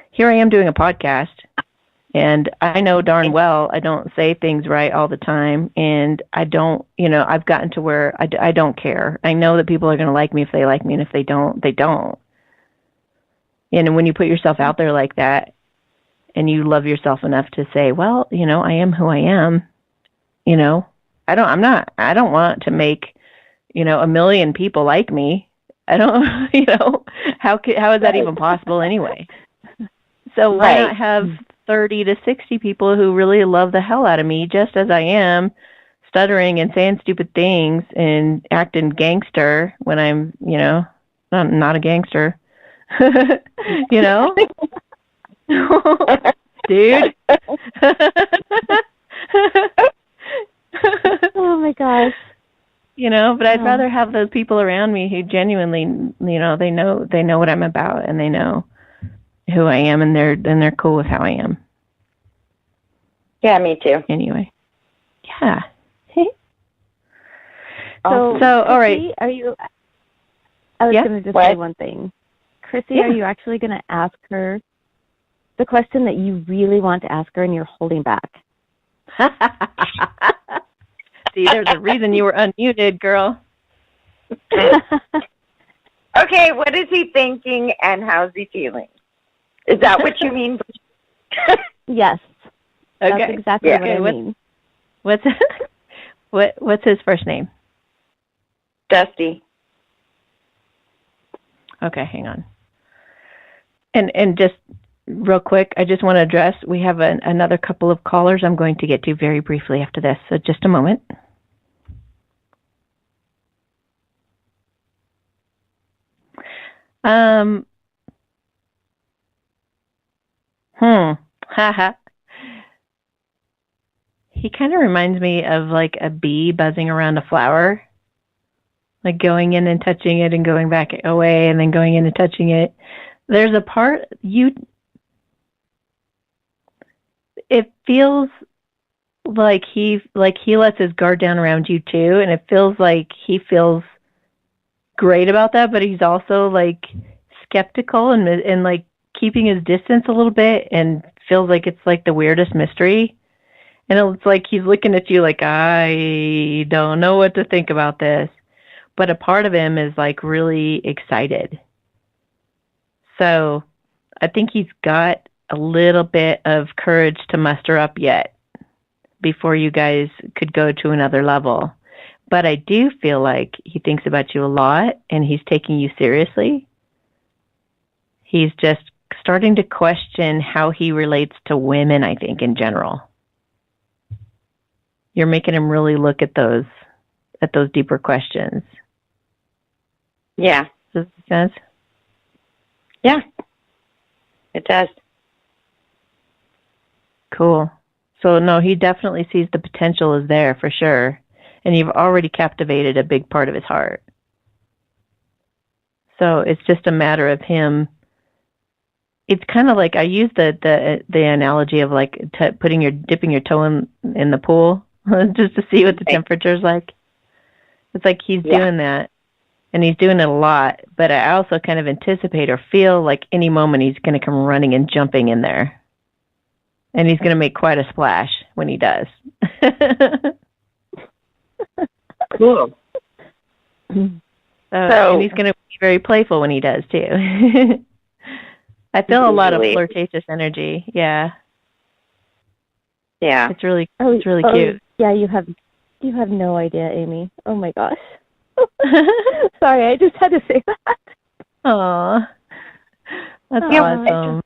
here I am doing a podcast, and I know darn well I don't say things right all the time. And I don't, I've gotten to where I don't care. I know that people are going to like me if they like me, and if they don't, they don't. And when you put yourself out there like that, and you love yourself enough to say, well, I am who I am, I don't want to make, 1 million people like me. I don't, how is that even possible anyway? So why not have 30 to 60 people who really love the hell out of me just as I am, stuttering and saying stupid things and acting gangster when I'm, not a gangster, dude. Oh my gosh. But I'd rather have those people around me who genuinely, they know what I'm about, and they know who I am, and they're cool with how I am. Yeah, me too. Anyway. Yeah. So all right. Are you? I was going to just say one thing. Chrissy, are you actually going to ask her the question that you really want to ask her and you're holding back? See, there's a reason you were unmuted, girl. Okay, what is he thinking and how's he feeling? Is that what you mean? Yes. Okay. That's exactly what I mean. What's his first name? Dusty. Okay, hang on. And just real quick, I just want to address, we have another couple of callers I'm going to get to very briefly after this, so just a moment. Haha. He kind of reminds me of like a bee buzzing around a flower, like going in and touching it and going back away and then going in and touching it. There's a part it feels like he lets his guard down around you too, and it feels like he feels great about that, but he's also like skeptical and like keeping his distance a little bit, and feels like it's like the weirdest mystery. And it's like he's looking at you like, I don't know what to think about this. But a part of him is like really excited. So I think he's got a little bit of courage to muster up yet before you guys could go to another level. But I do feel like he thinks about you a lot, and he's taking you seriously. He's just starting to question how he relates to women, I think, in general. You're making him really look at those deeper questions. Yeah. Does that make sense? Yeah. It does. Cool. So, no, he definitely sees the potential is there for sure. And you've already captivated a big part of his heart. So it's just a matter of him. It's kind of like, I use the analogy of like dipping your toe in the pool just to see what the temperature's like. It's like he's doing that, and he's doing it a lot. But I also kind of anticipate or feel like any moment he's going to come running and jumping in there. And he's going to make quite a splash when he does. Cool. And he's going to be very playful when he does, too. I feel a lot of flirtatious energy. Yeah. Yeah. It's really cute. Yeah, you have no idea, Amy. Oh my gosh. Sorry, I just had to say that. Aw. That's awesome.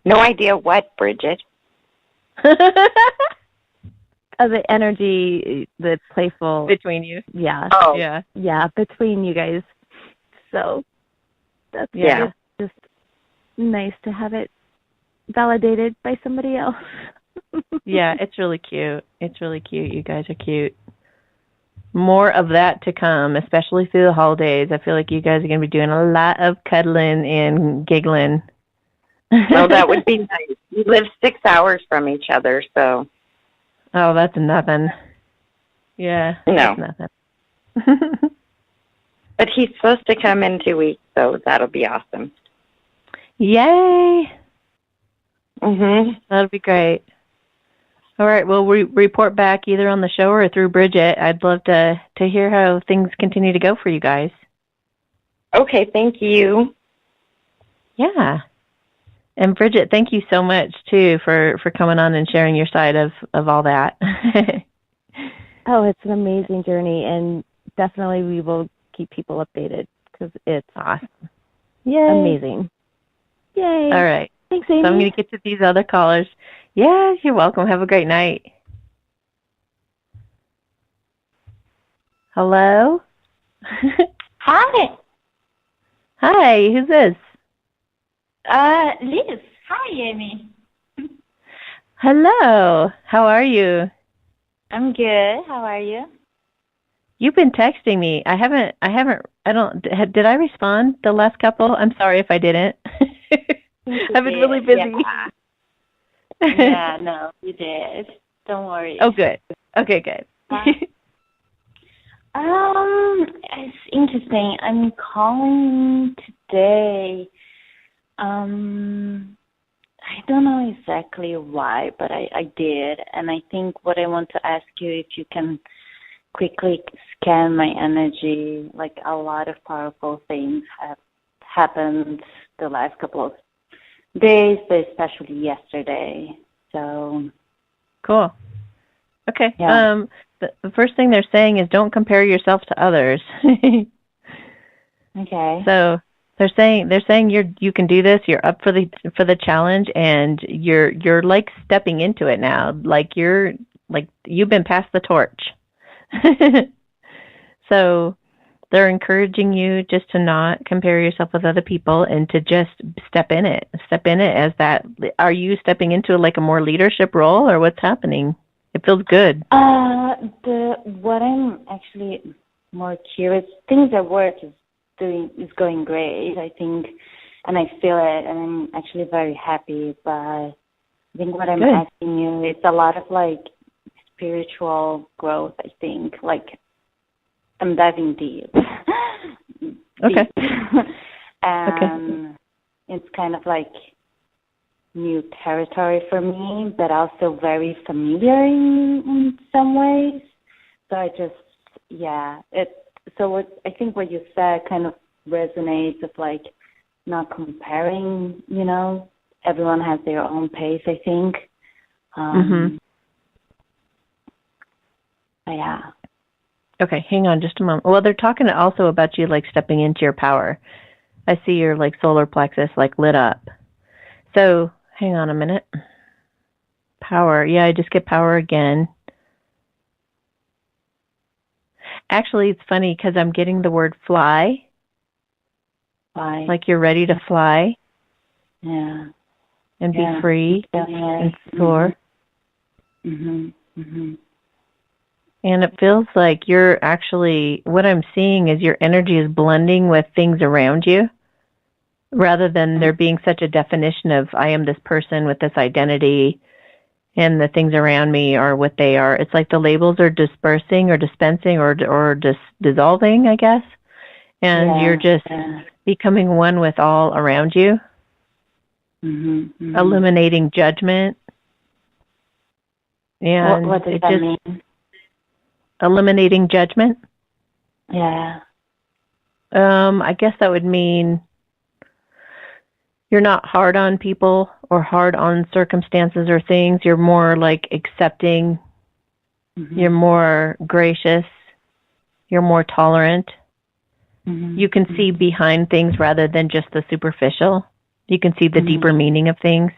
No idea what, Bridget. The energy, the playful between you. Yeah. Oh, Yeah, between you guys. So that's yeah. just nice to have it validated by somebody else. Yeah, it's really cute. It's really cute. You guys are cute. More of that to come, especially through the holidays. I feel like you guys are going to be doing a lot of cuddling and giggling. Well, that would be nice. We live 6 hours from each other, so. Oh, that's nothing. Yeah, No. that's nothing. But he's supposed to come in 2 weeks, so that'll be awesome. Yay! Mhm. That'll be great. All right, well, we report back either on the show or through Bridget. I'd love to hear how things continue to go for you guys. Okay, thank you. Yeah. And Bridget, thank you so much, too, for coming on and sharing your side of all that. Oh, it's an amazing journey, and definitely we will keep people updated because it's awesome. Yay. Amazing. Yay. All right. Thanks, Amy. So I'm going to get to these other callers. Yeah, you're welcome. Have a great night. Hello? Hi. Hi, who's this? Liz. Hi, Amy. Hello. How are you? I'm good. How are you? You've been texting me. Did I respond the last couple? I'm sorry if I didn't. I've been really busy. Yeah, no, you did. Don't worry. Oh, good. Okay, good. It's interesting. I'm calling today. I don't know exactly why, but I did. And I think what I want to ask you, if you can quickly scan my energy, like a lot of powerful things have happened the last couple of days, but especially yesterday. So cool. Okay. Yeah. The first thing they're saying is don't compare yourself to others. Okay. So they're saying you can do this. You're up for the challenge, and you're like stepping into it now. Like you've been passed the torch. So they're encouraging you just to not compare yourself with other people and to just step in it as that. Are you stepping into like a more leadership role, or what's happening? It feels good. What I'm actually more curious, things at work is going great, I think, and I feel it, and I'm actually very happy. But I think what I'm asking you, it's a lot of like spiritual growth. I think like I'm diving deep. Okay. And it's kind of like new territory for me, but also very familiar in some ways. So I think what you said kind of resonates of like not comparing, everyone has their own pace, I think. Yeah. Okay, hang on just a moment. Well, they're talking also about you like stepping into your power. I see your like solar plexus like lit up. So hang on a minute. Power. Yeah, I just get power again. Actually, it's funny because I'm getting the word fly. Fly. Like you're ready to fly. Yeah. And be free and soar. And it feels like you're actually, what I'm seeing is your energy is blending with things around you rather than there being such a definition of I am this person with this identity and the things around me are what they are. It's like the labels are dispersing or dispensing or just dissolving, I guess. And you're just becoming one with all around you. Eliminating judgment. And what does that mean? Eliminating judgment? Yeah. I guess that would mean you're not hard on people or hard on circumstances or things. You're more like accepting. You're more gracious. You're more tolerant. You can see behind things rather than just the superficial. You can see the deeper meaning of things.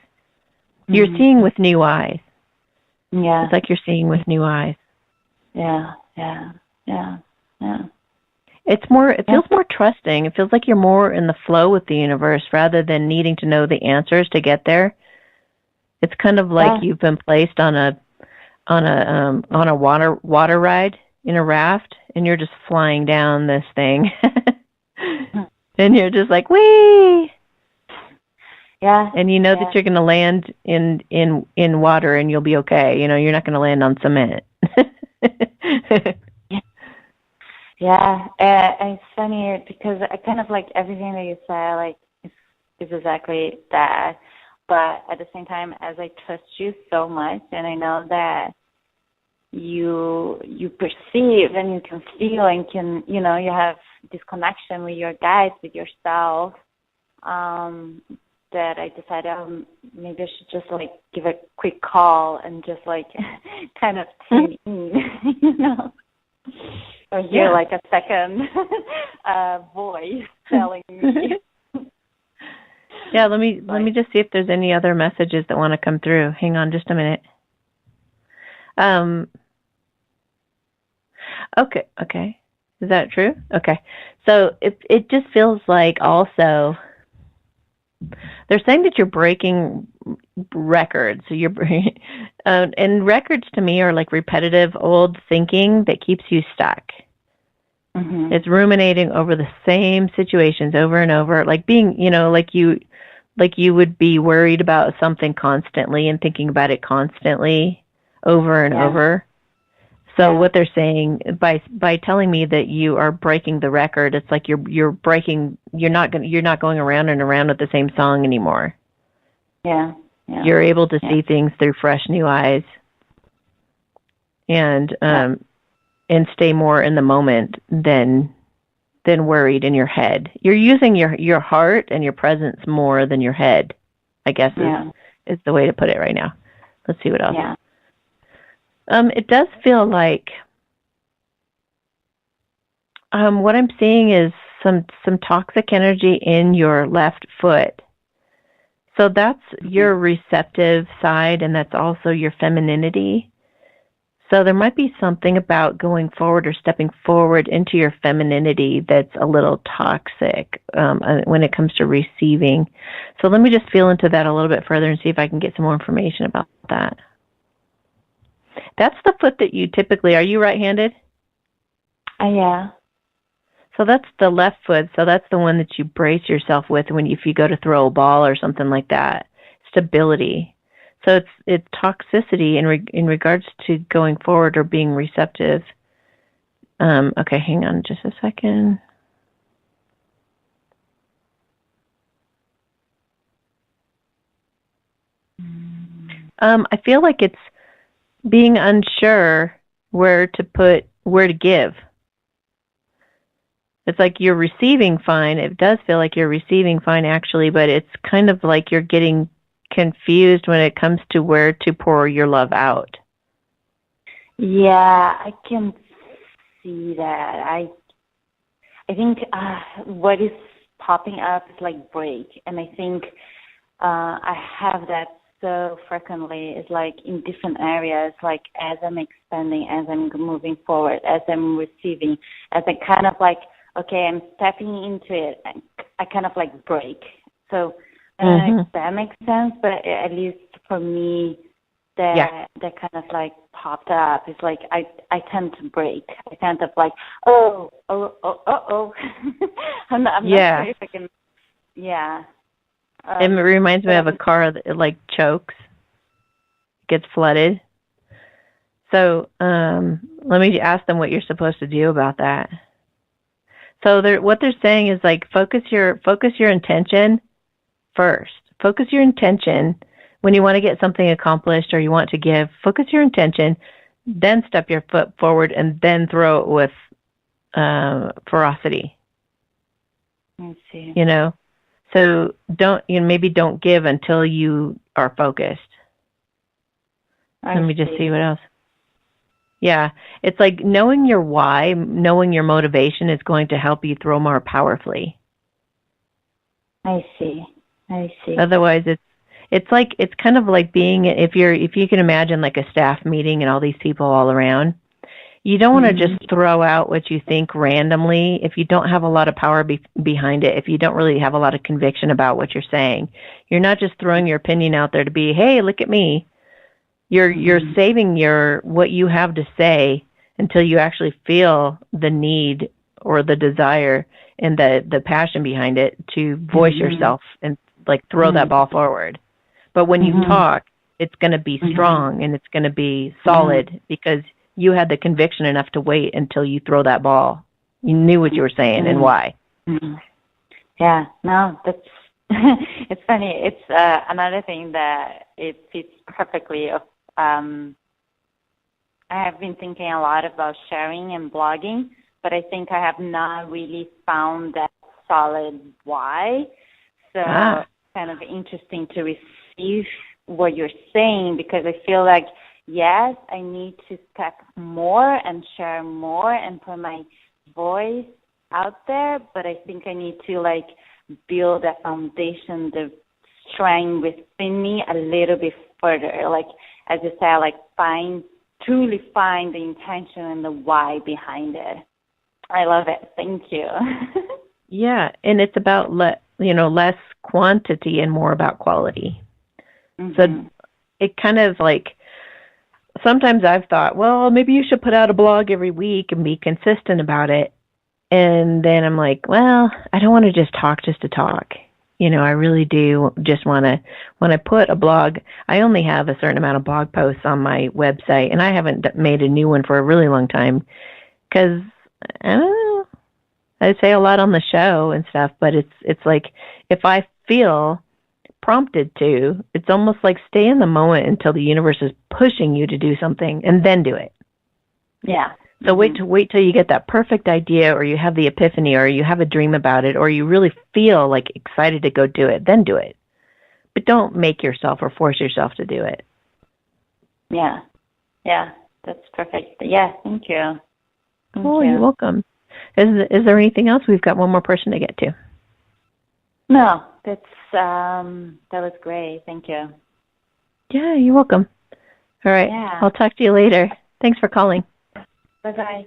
You're seeing with new eyes. Yeah. It's like you're seeing with new eyes. Yeah. It feels more trusting. It feels like you're more in the flow with the universe rather than needing to know the answers to get there. It's kind of like you've been placed on a water ride in a raft, and you're just flying down this thing. And you're just like, whee! Yeah. And you know that you're going to land in water and you'll be okay. You know, you're not going to land on cement. Yeah. And it's funny because I kind of like everything that you say, like, is exactly that. But at the same time, as I trust you so much, and I know that you perceive and you can feel and can, you know, you have this connection with your guides, with yourself, that I decided maybe I should just like give a quick call and just like kind of tune in, you know, or hear like a second voice telling me. Yeah, let me just see if there's any other messages that want to come through. Hang on just a minute. Okay. Is that true? Okay. So it just feels like also they're saying that you're breaking records. So you're and records to me are like repetitive old thinking that keeps you stuck. Mm-hmm. It's ruminating over the same situations over and over, like being, you know, like you would be worried about something constantly and thinking about it constantly over and over. So what they're saying by telling me that you are breaking the record, it's like you're not going around and around with the same song anymore. Yeah. You're able to see things through fresh new eyes and stay more in the moment than worried in your head. You're using your heart and your presence more than your head, I guess is the way to put it right now. Let's see what else. Yeah. It does feel like what I'm seeing is some toxic energy in your left foot. So that's your receptive side, and that's also your femininity. So there might be something about going forward or stepping forward into your femininity that's a little toxic when it comes to receiving. So let me just feel into that a little bit further and see if I can get some more information about that. That's the foot that you typically, are you right-handed? Yeah. So that's the left foot. So that's the one that you brace yourself with if you go to throw a ball or something like that. Stability. So it's toxicity in regards to going forward or being receptive. Okay, hang on just a second. I feel like it's being unsure where to give. It's like you're receiving fine. It does feel like you're receiving fine actually, but it's kind of like you're getting confused when it comes to where to pour your love out. Yeah, I can see that. I think what is popping up is like break, and I think I have that so frequently. It's like in different areas, like as I'm expanding, as I'm moving forward, as I'm receiving, as I kind of like, okay, I'm stepping into it, and I kind of like break. So I don't know if that makes sense, but at least for me, that kind of like popped up. It's like I tend to break. I tend to like, oh. I'm not sure if I can. Yeah. It reminds me of a car that like chokes, gets flooded. So let me ask them what you're supposed to do about that. So what they're saying is like focus your intention first. Focus your intention when you want to get something accomplished or you want to give. Focus your intention, then step your foot forward, and then throw it with ferocity. I see. You know. So maybe don't give until you are focused. Let me just see what else. Yeah, it's like knowing your why, knowing your motivation is going to help you throw more powerfully. I see. Otherwise, it's kind of like being, if you can imagine like a staff meeting and all these people all around. You don't want to just throw out what you think randomly if you don't have a lot of power behind it, if you don't really have a lot of conviction about what you're saying. You're not just throwing your opinion out there to be, hey, look at me. You're saving what you have to say until you actually feel the need or the desire and the passion behind it to voice yourself and like throw that ball forward. But when you talk, it's going to be strong and it's going to be solid because you had the conviction enough to wait until you throw that ball. You knew what you were saying and why. Yeah, no, that's it's funny. It's another thing that it fits perfectly. I have been thinking a lot about sharing and blogging, but I think I have not really found that solid why. So kind of interesting to receive what you're saying, because I feel like, yes, I need to step more and share more and put my voice out there, but I think I need to like build a foundation, the strength within me a little bit further. Like, as you said, like truly find the intention and the why behind it. I love it. Thank you. Yeah, and it's about less quantity and more about quality. So it kind of like, sometimes I've thought, well, maybe you should put out a blog every week and be consistent about it. And then I'm like, well, I don't want to just to talk. I really do just want to, when I put a blog, I only have a certain amount of blog posts on my website, and I haven't made a new one for a really long time because, I don't know, I say a lot on the show and stuff, but it's like, if I feel prompted to, it's almost like stay in the moment until the universe is pushing you to do something and then do it. Yeah. So wait till you get that perfect idea, or you have the epiphany, or you have a dream about it, or you really feel like excited to go do it, then do it. But don't make yourself or force yourself to do it. Yeah. Yeah, that's perfect. Yeah, thank you. You're welcome. Is there anything else? We've got one more person to get to. No, that was great. Thank you. Yeah, you're welcome. All right. Yeah. I'll talk to you later. Thanks for calling. Bye-bye.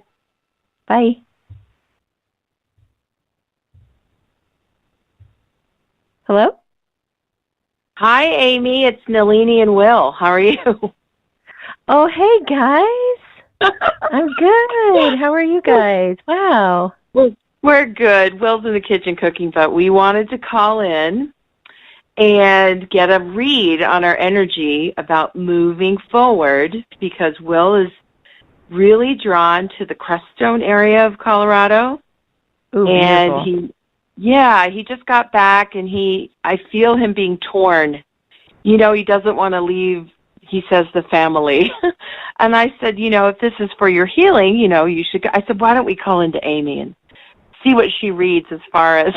Bye. Hello? Hi, Amy. It's Nalini and Will. How are you? Oh, hey, guys. I'm good. How are you guys? Wow. We're good. Will's in the kitchen cooking, but we wanted to call in and get a read on our energy about moving forward, because Will is really drawn to the Crestone area of Colorado. Ooh, and beautiful. he just got back, and I feel him being torn. He doesn't want to leave, he says, the family. And I said, if this is for your healing, you should go. I said, why don't we call into Amy and see what she reads as far as,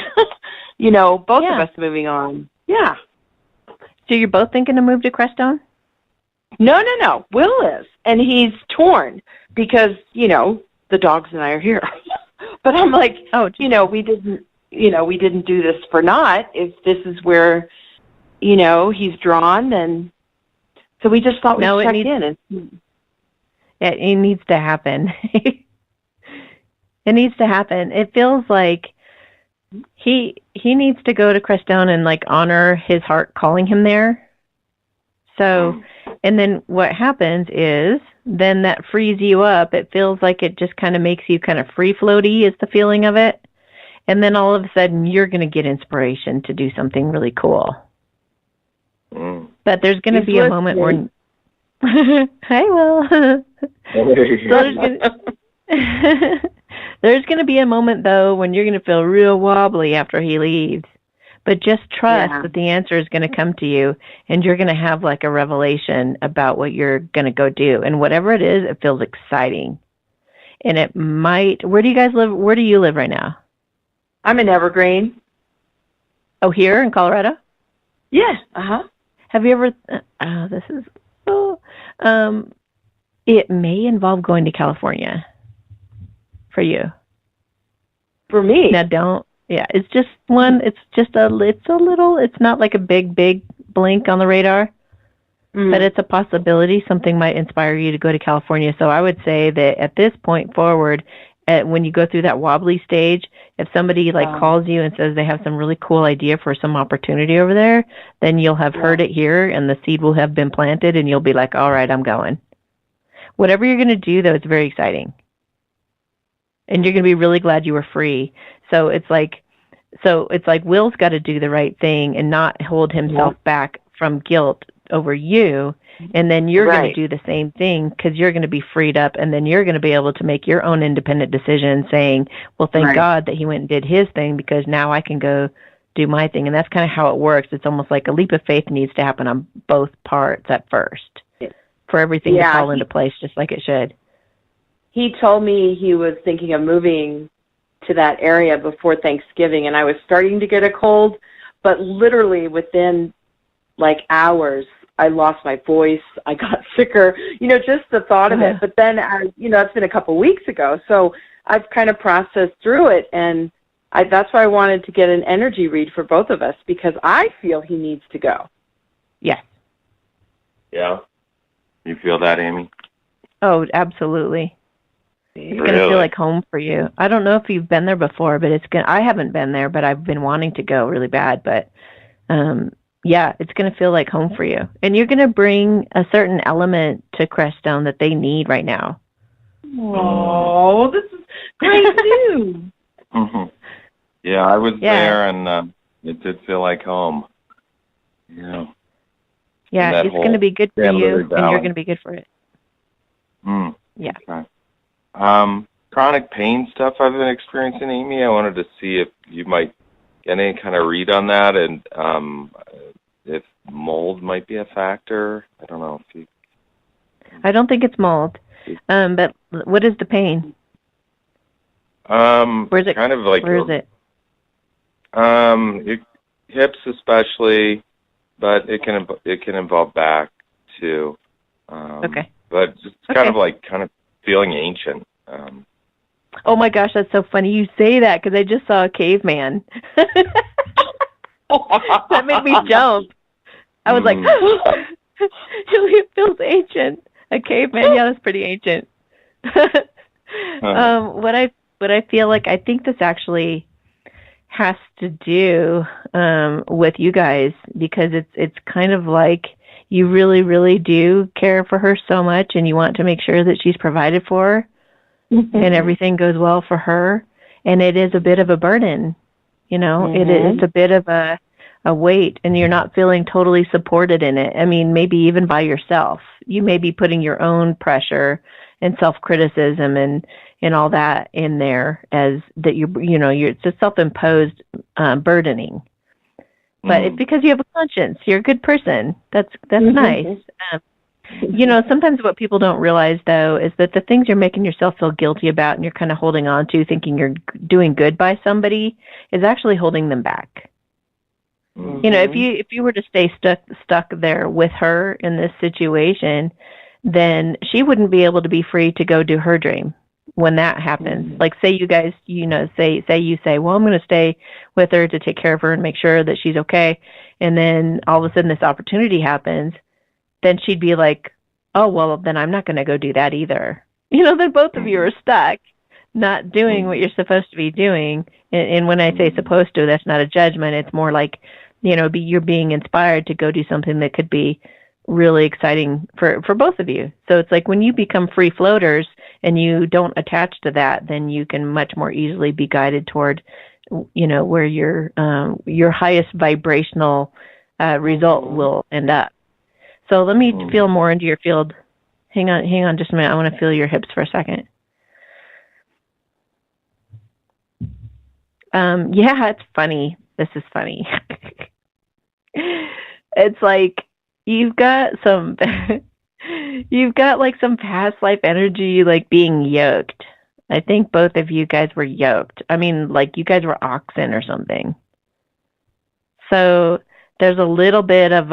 both of us moving on. Yeah. So you're both thinking to move to Crestone? No. Will is. And he's torn because, the dogs and I are here. But I'm like, we didn't do this for naught. If this is where, he's drawn, then, so we just thought we'd check in. It needs to happen. It needs to happen. It feels like he needs to go to Crestone and like honor his heart calling him there. So, and then what happens is then that frees you up. It feels like it just kind of makes you kind of free floaty is the feeling of it. And then all of a sudden you're going to get inspiration to do something really cool. But there's going to be a moment where I will. There's going to be a moment, though, when you're going to feel real wobbly after he leaves. But just trust that the answer is going to come to you, and you're going to have like a revelation about what you're going to go do. And whatever it is, it feels exciting. And it might... Where do you guys live? Where do you live right now? I'm in Evergreen. Oh, here in Colorado? Yeah. Uh-huh. Have you ever... it may involve going to California for you. For me? Now, don't... Yeah, it's just one. It's just it's a little. It's not like a big blink on the radar. But it's a possibility something might inspire you to go to California. So I would say that at this point forward, when you go through that wobbly stage, if somebody calls you and says they have some really cool idea for some opportunity over there, then you'll have heard it here and the seed will have been planted and you'll be like, all right, I'm going. Whatever you're going to do, though, it's very exciting. And you're going to be really glad you were free. So it's like Will's got to do the right thing and not hold himself back from guilt over you, and then you're going to do the same thing because you're going to be freed up, and then you're going to be able to make your own independent decision saying, well, thank God that he went and did his thing because now I can go do my thing. And that's kind of how it works. It's almost like a leap of faith needs to happen on both parts at first for everything to fall into place just like it should. He told me he was thinking of moving to that area before Thanksgiving, and I was starting to get a cold, but literally within hours, I lost my voice. I got sicker, just the thought of it. But then, it's been a couple weeks ago, so I've kind of processed through it, and that's why I wanted to get an energy read for both of us, because I feel he needs to go. Yes. Yeah. You feel that, Amy? Oh, absolutely. It's going to feel like home for you. I don't know if you've been there before, but I haven't been there, but I've been wanting to go really bad, but yeah, it's going to feel like home for you. And you're going to bring a certain element to Creststone that they need right now. Oh, this is great news. Yeah, I was there, and it did feel like home. Yeah. Yeah, it's going to be good for you, and you're going to be good for it. Yeah. Okay. Chronic pain stuff I've been experiencing, Amy. I wanted to see if you might get any kind of read on that, and if mold might be a factor. I don't know if you... I don't think it's mold. But what is the pain? Where's it? Kind of like... Where is it? Hips especially, but it can involve back too. Okay. But just kind of feeling ancient. Oh my gosh, that's so funny you say that because I just saw a caveman. That made me jump. I was like, it feels ancient. A caveman, yeah, that's pretty ancient. What I feel like, I think this actually has to do with you guys, because it's kind of like you really, really do care for her so much, and you want to make sure that she's provided for and everything goes well for her. And it is a bit of a burden, it's a bit of a weight, and you're not feeling totally supported in it. I mean, maybe even by yourself. You may be putting your own pressure and self-criticism and all that in there as that it's a self-imposed burdening. But it's because you have a conscience. You're a good person. That's nice. Sometimes what people don't realize, though, is that the things you're making yourself feel guilty about and you're kind of holding on to, thinking you're doing good by somebody, is actually holding them back. If you were to stay stuck there with her in this situation, then she wouldn't be able to be free to go do her dream when that happens. Like, say you guys, say, well, I'm going to stay with her to take care of her and make sure that she's okay. And then all of a sudden this opportunity happens. Then she'd be like, oh, well, then I'm not going to go do that either. Then both of you are stuck, not doing what you're supposed to be doing. And when I say supposed to, that's not a judgment. It's more like, you're being inspired to go do something that could be really exciting for both of you. So it's like when you become free floaters and you don't attach to that, then you can much more easily be guided toward, where your highest vibrational result will end up. So let me feel more into your field. Hang on just a minute. I want to feel your hips for a second. Yeah, it's funny. This is funny. It's like you've got some like some past life energy, like being yoked. I think both of you guys were yoked. I mean, like you guys were oxen or something. So there's a little bit of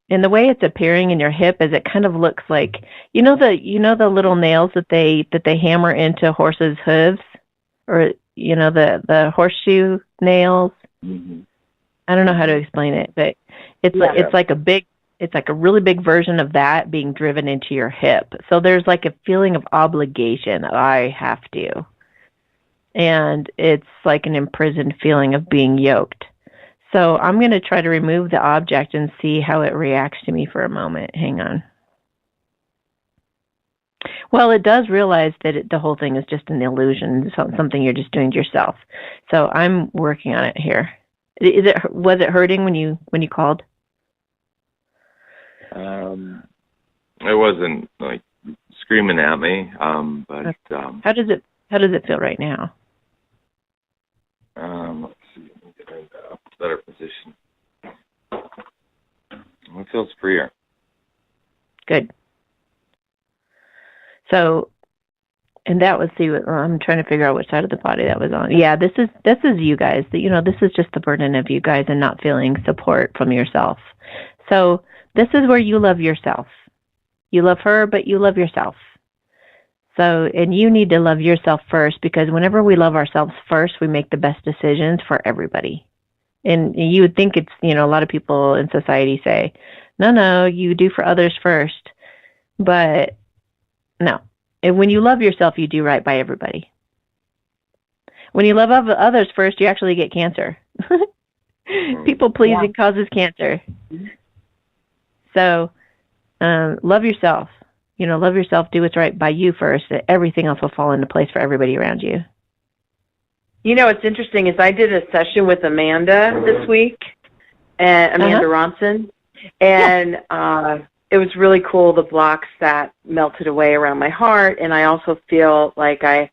in the way it's appearing in your hip, is it kind of looks like the little nails that they hammer into horses' hooves, or the horseshoe nails. I don't know how to explain it, but It's like a really big version of that being driven into your hip. So there's like a feeling of obligation. I have to. And it's like an imprisoned feeling of being yoked. So I'm going to try to remove the object and see how it reacts to me for a moment. Hang on. Well, it does realize that the whole thing is just an illusion, something you're just doing to yourself. So I'm working on it here. Was it hurting when you called? It wasn't like screaming at me, but how does it feel right now? Let's see. Let me get in a better position. It feels freer. Good. So, and that was I'm trying to figure out which side of the body that was on. Yeah, this is you guys. This is just the burden of you guys and not feeling support from yourself. So this is where you love yourself. You love her, but you love yourself. So, and you need to love yourself first, because whenever we love ourselves first, we make the best decisions for everybody. And you would think it's, a lot of people in society say, no, you do for others first. But no. And when you love yourself, you do right by everybody. When you love others first, you actually get cancer. People pleasing causes cancer. So, love yourself. Love yourself, do what's right by you first. Everything else will fall into place for everybody around you. What's interesting is I did a session with Amanda this week, and Amanda Ronson, and it was really cool, the blocks that melted away around my heart, and I also feel like I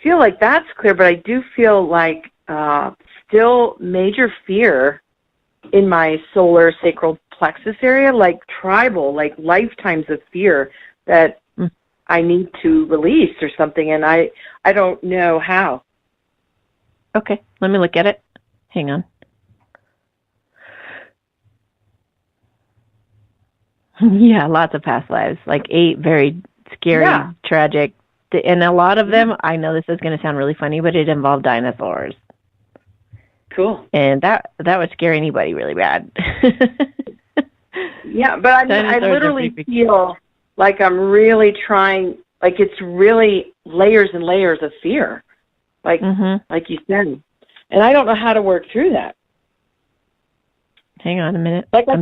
feel like that's clear, but I do feel like still major fear in my solar sacral plexus area, like tribal, like lifetimes of fear that I need to release or something, and I don't know how. Okay, let me look at it. Hang on. Yeah, lots of past lives, like 8 very scary, tragic, and a lot of them, I know this is going to sound really funny, but it involved dinosaurs. Cool. And that would scare anybody really bad. Yeah, but I literally feel like I'm really trying, like it's really layers and layers of fear, like you said. And I don't know how to work through that. Hang on a minute. Like I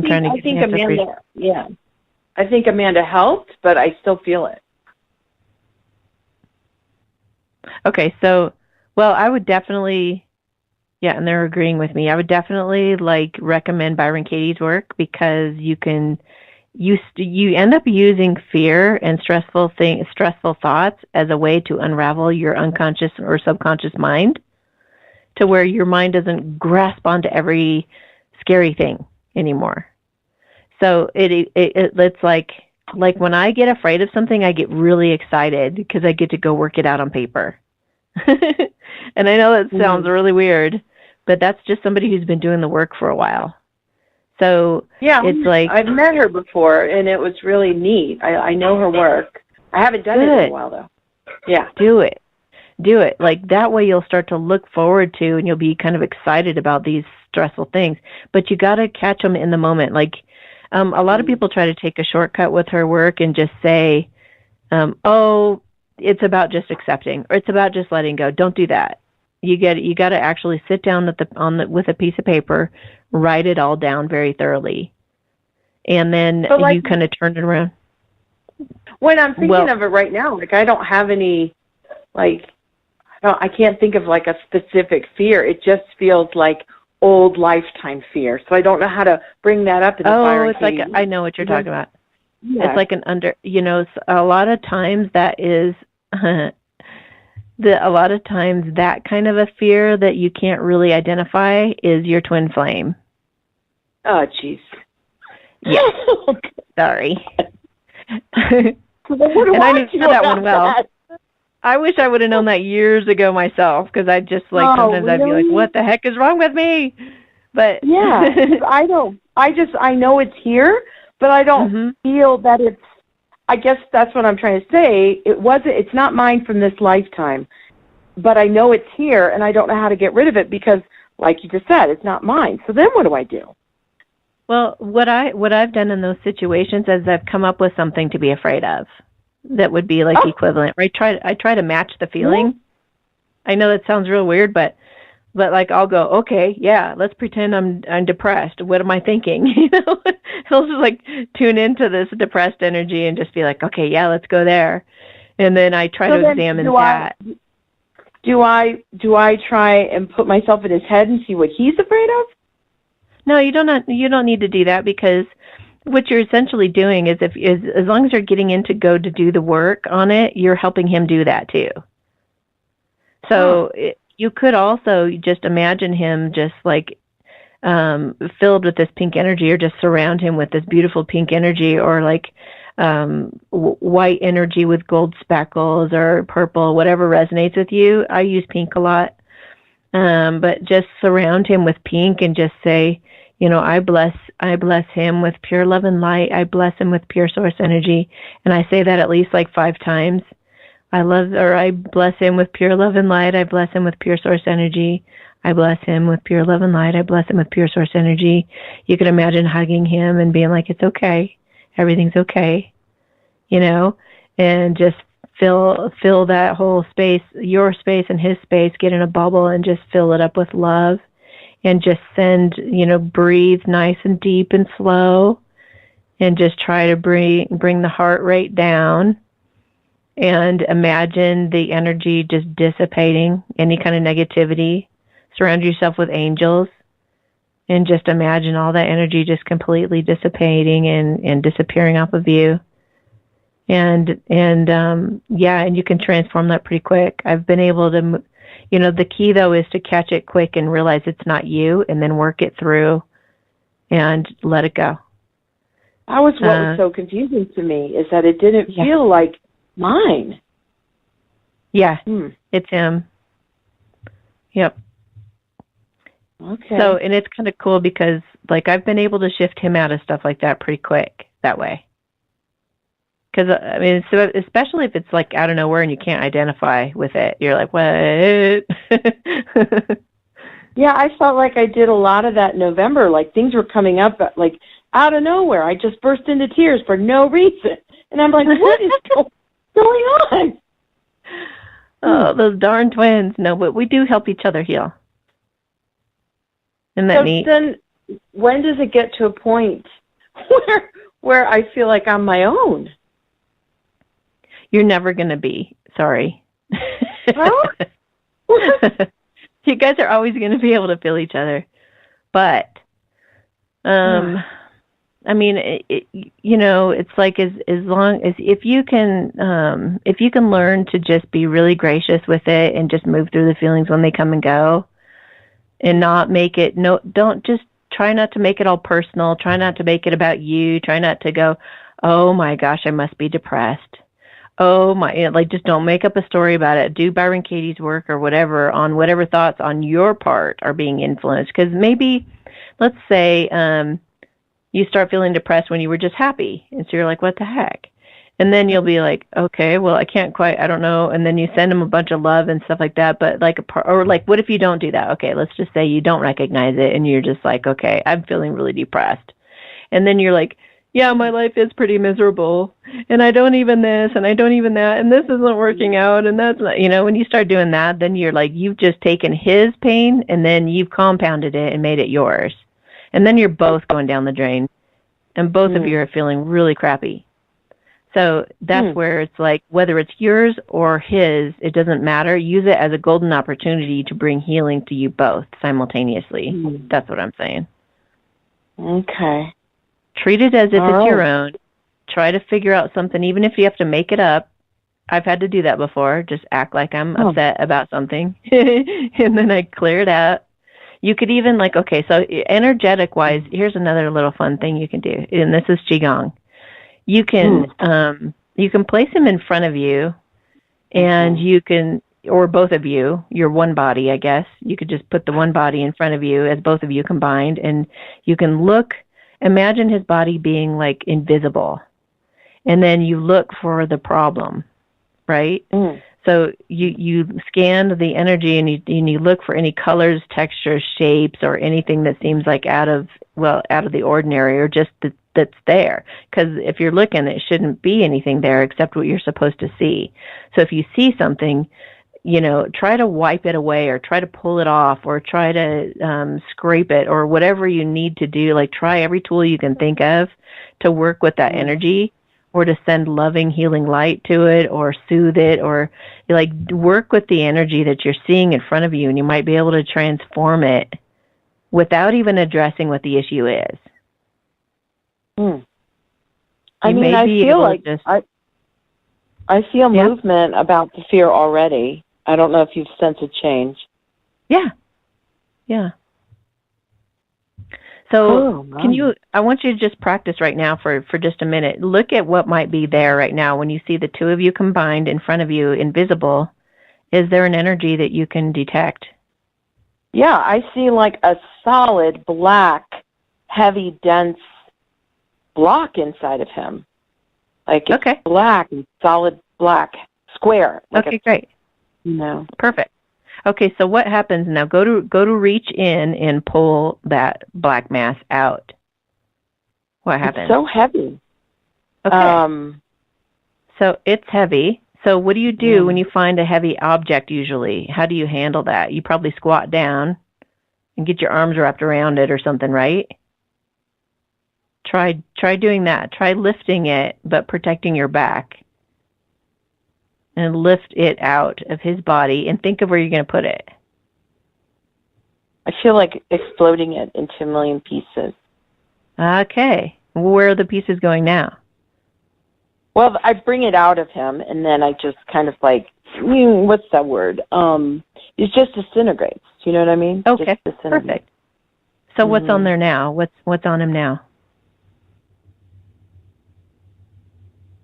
think Amanda helped, but I still feel it. Okay, so, well, I would definitely, and they're agreeing with me. I would definitely recommend Byron Katie's work, because you end up using fear and stressful thoughts as a way to unravel your unconscious or subconscious mind, to where your mind doesn't grasp onto every scary thing anymore. So it's like when I get afraid of something, I get really excited because I get to go work it out on paper. And I know that sounds really weird, but that's just somebody who's been doing the work for a while. So it's like, I've met her before, and it was really neat. I know her work. I haven't done it in a while, though. Yeah. Do it. Like that way you'll start to look forward to, and you'll be kind of excited about these stressful things. But you got to catch them in the moment. Like a lot of people try to take a shortcut with her work and just say, it's about just accepting, or it's about just letting go. Don't do that. You got to actually sit down with a piece of paper, write it all down very thoroughly, and then you kind of turn it around. When I'm thinking of it right now, I don't have any, I can't think of a specific fear. It just feels like old lifetime fear. So I don't know how to bring that up in the Byron it's Katie. I know what you're talking about. Yeah. It's like a lot of times that is a lot of times that kind of a fear that you can't really identify is your twin flame. Oh, jeez. Yeah. Sorry. And I knew that one well. I wish I would have known that years ago myself, because I just sometimes I'd be like, what the heck is wrong with me? But I know it's here, but I don't feel that it's, I guess that's what I'm trying to say. It's not mine from this lifetime, but I know it's here, and I don't know how to get rid of it because, like you just said, it's not mine. So then what do I do? Well, what I've done in those situations is I've come up with something to be afraid of that would be like equivalent. Right? I try to match the feeling. Yeah. I know that sounds real weird, but like I'll go, okay, yeah, let's pretend I'm depressed. What am I thinking? You know, he'll just like tune into this depressed energy and just be like, okay, yeah, let's go there. And then I try to examine that. Do I try and put myself in his head and see what he's afraid of? No, you don't need to do that, because what you're essentially doing is as long as you're getting in to go to do the work on it, you're helping him do that too. So you could also just imagine him just like filled with this pink energy, or just surround him with this beautiful pink energy, or like white energy with gold speckles, or purple, whatever resonates with you. I use pink a lot. But just surround him with pink and just say, you know, I bless him with pure love and light. I bless him with pure source energy. And I say that at least like 5 times. I bless him with pure love and light. I bless him with pure source energy. I bless him with pure love and light. I bless him with pure source energy. You can imagine hugging him and being like, it's okay. Everything's okay. You know, and just fill that whole space, your space and his space, get in a bubble and just fill it up with love, and just send, you know, breathe nice and deep and slow, and just try to bring the heart rate down, and imagine the energy just dissipating, any kind of negativity. Surround yourself with angels, and just imagine all that energy just completely dissipating and disappearing off of you. And you can transform that pretty quick. I've been able to, you know, the key though is to catch it quick and realize it's not you, and then work it through and let it go. That was what was so confusing to me, is that it didn't feel like mine. Yeah, It's him. Yep. Okay. So, and it's kind of cool because like I've been able to shift him out of stuff like that pretty quick that way. Because, I mean, so especially if it's like out of nowhere and you can't identify with it. You're like, what? Yeah, I felt like I did a lot of that in November. Like things were coming up like out of nowhere. I just burst into tears for no reason. And I'm like, what is going on? Oh, those darn twins. No, but we do help each other heal. Isn't that neat? Then when does it get to a point where I feel like I'm my own? You're never going to be. Sorry. Huh? You guys are always going to be able to feel each other. But, I mean, you know, it's like as long as if you can learn to just be really gracious with it and just move through the feelings when they come and go, and not make it, don't just try not to make it all personal. Try not to make it about you. Try not to go, oh my gosh, I must be depressed. Oh my, like just don't make up a story about it. Do Byron Katie's work or whatever on whatever thoughts on your part are being influenced. Because maybe, let's say, you start feeling depressed when you were just happy. And so you're like, what the heck? And then you'll be like, okay, well, I don't know. And then you send them a bunch of love and stuff like that. But like, or like, what if you don't do that? Okay, let's just say you don't recognize it and you're just like, okay, I'm feeling really depressed. And then you're like, yeah, my life is pretty miserable, and I don't even this, and I don't even that, and this isn't working out, and that's not, you know, when you start doing that, then you're like, you've just taken his pain, and then you've compounded it and made it yours. And then you're both going down the drain, and both of you are feeling really crappy. So that's where it's like, whether it's yours or his, it doesn't matter. Use it as a golden opportunity to bring healing to you both simultaneously. That's what I'm saying. Okay. Treat it as if it's your own. Try to figure out something, even if you have to make it up. I've had to do that before. Just act like I'm upset about something, and then I clear it out. You could even like, okay, so energetic-wise, here's another little fun thing you can do, and this is Qigong. You can place him in front of you, and you can, or both of you, your one body, I guess. You could just put the one body in front of you as both of you combined, and you can imagine his body being like invisible, and then you look for the problem, right? So you scan the energy and you look for any colors, textures, shapes, or anything that seems like out of the ordinary, or just that's there. Because if you're looking, it shouldn't be anything there except what you're supposed to see. So if you see something, try to wipe it away, or try to pull it off, or try to scrape it, or whatever you need to do. Like, try every tool you can think of to work with that energy, or to send loving, healing light to it, or soothe it, or work with the energy that you're seeing in front of you, and you might be able to transform it without even addressing what the issue is. I feel movement about the fear already. I don't know if you've sensed a change. Yeah. So I want you to just practice right now for just a minute. Look at what might be there right now. When you see the two of you combined in front of you, invisible, is there an energy that you can detect? Yeah, I see like a solid, black, heavy, dense block inside of him. Like it's black and solid black, square. Like great. Perfect. Okay, so what happens now? Go to reach in and pull that black mass out. What happens? It's so heavy. Okay. So it's heavy. So what do you do when you find a heavy object usually? How do you handle that? You probably squat down and get your arms wrapped around it or something, right? Try doing that. Try lifting it, but protecting your back. And lift it out of his body and think of where you're going to put it. I feel like exploding it into a million pieces. Okay. Where are the pieces going now? Well, I bring it out of him, and then I just kind of what's that word? It just disintegrates. You know what I mean? Okay, perfect. So what's on there now? What's on him now?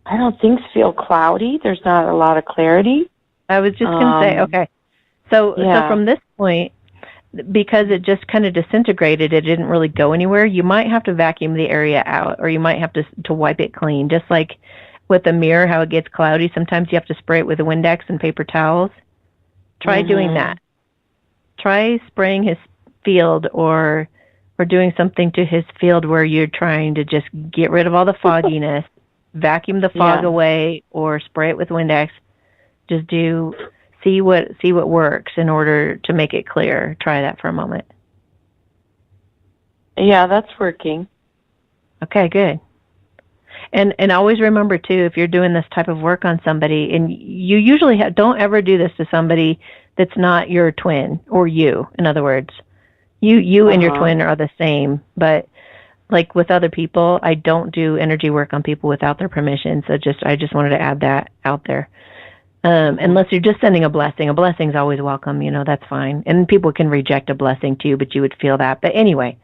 I don't think feel cloudy. There's not a lot of clarity. I was just going to say, okay. So from this point, because it just kind of disintegrated, it didn't really go anywhere, you might have to vacuum the area out, or you might have to wipe it clean. Just like with a mirror, how it gets cloudy, sometimes you have to spray it with a Windex and paper towels. Try doing that. Try spraying his field or doing something to his field where you're trying to just get rid of all the fogginess. Vacuum the fog away, or spray it with Windex. Just see what works in order to make it clear. Try that for a moment. Yeah, that's working. Okay, good. And always remember too, if you're doing this type of work on somebody, and you usually don't ever do this to somebody that's not your twin or you. In other words, you and your twin are the same, but like with other people, I don't do energy work on people without their permission. So I just wanted to add that out there. Unless you're just sending a blessing. A blessing's always welcome, that's fine. And people can reject a blessing too, but you would feel that. But anyway,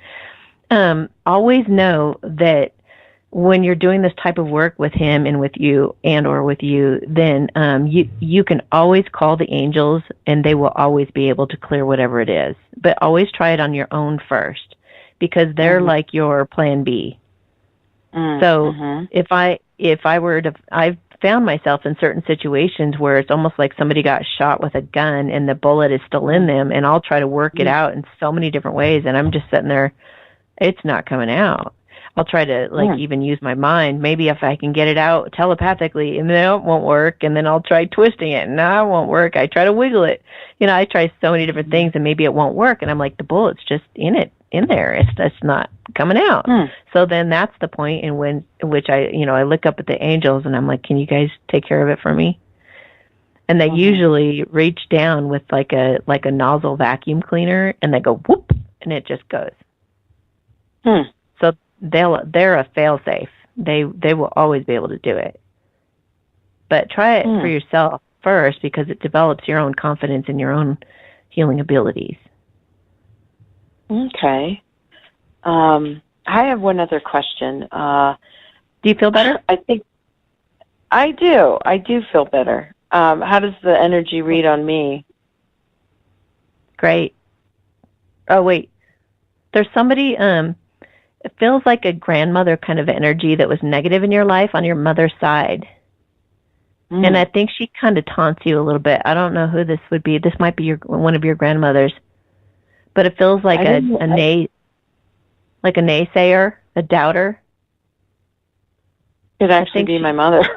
always know that when you're doing this type of work with him and with you or with you, then you can always call the angels, and they will always be able to clear whatever it is. But always try it on your own first, because they're like your plan B. So if I were to, I've found myself in certain situations where it's almost like somebody got shot with a gun and the bullet is still in them, and I'll try to work it out in so many different ways, and I'm just sitting there, it's not coming out. I'll try to even use my mind. Maybe if I can get it out telepathically, and then it won't work, and then I'll try twisting it, and now it won't work. I try to wiggle it. I try so many different things, and maybe it won't work, and I'm like, the bullet's just in there. It's just not coming out. So then that's the point in which I look up at the angels, and I'm like, can you guys take care of it for me? And they usually reach down with like a nozzle vacuum cleaner, and they go whoop, and it just goes. So they're a fail-safe. They will always be able to do it. But try it for yourself first, because it develops your own confidence in your own healing abilities. Okay. I have one other question. Do you feel better? I think I do. I do feel better. How does the energy read on me? Great. Oh, wait. There's somebody, it feels like a grandmother kind of energy that was negative in your life on your mother's side. And I think she kind of taunts you a little bit. I don't know who this would be. This might be one of your grandmothers. But it feels like a naysayer, a doubter. Could actually be my mother.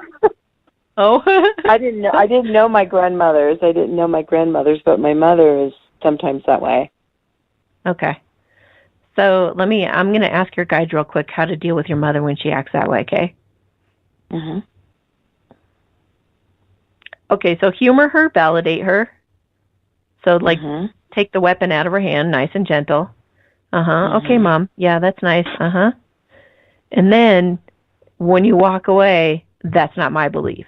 Oh. I didn't know my grandmothers. But my mother is sometimes that way. Okay. So I'm going to ask your guides real quick how to deal with your mother when she acts that way, okay? Mm-hmm. Okay, so humor her, validate her. So, take the weapon out of her hand, nice and gentle. Okay, Mom. Yeah, that's nice. And then, when you walk away, that's not my belief.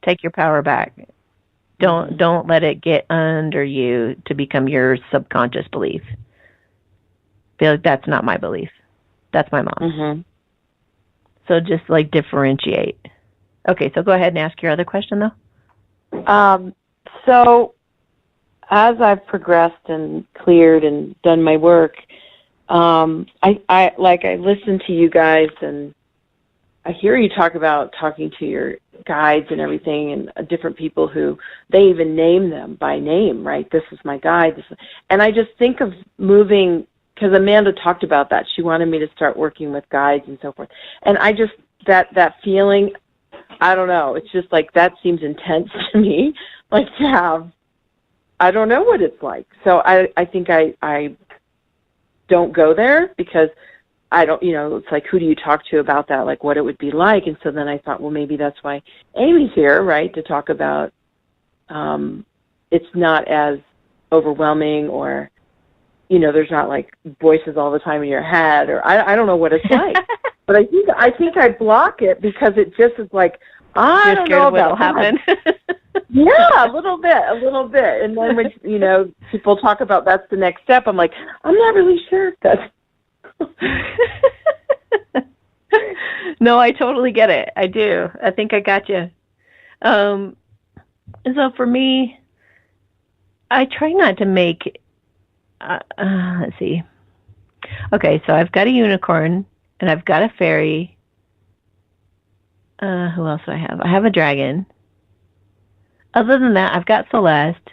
Take your power back. Don't let it get under you to become your subconscious belief. Feel like that's not my belief. That's my mom. So just differentiate. Okay, so go ahead and ask your other question, though. So as I've progressed and cleared and done my work, I listen to you guys, and I hear you talk about talking to your guides and everything, and different people who they even name them by name, right? This is my guide. And I just think of moving, because Amanda talked about that. She wanted me to start working with guides and so forth. And I just, that feeling, I don't know. It's just that seems intense to me, to have, I don't know what it's like. So I think I don't go there because I don't, it's who do you talk to about that, what it would be like. And so then I thought, well, maybe that's why Amy's here, right, to talk about it's not as overwhelming, or, there's not voices all the time in your head, or I don't know what it's like. But I think I block it because it just is I don't know about happen. Yeah, a little bit. And then when, people talk about that's the next step, I'm I'm not really sure if that's... No, I totally get it. I do. I think I got you. And so for me, I try not to make... let's see. Okay, so I've got a unicorn, and I've got a fairy. Who else do I have? I have a dragon. Other than that, I've got Celeste.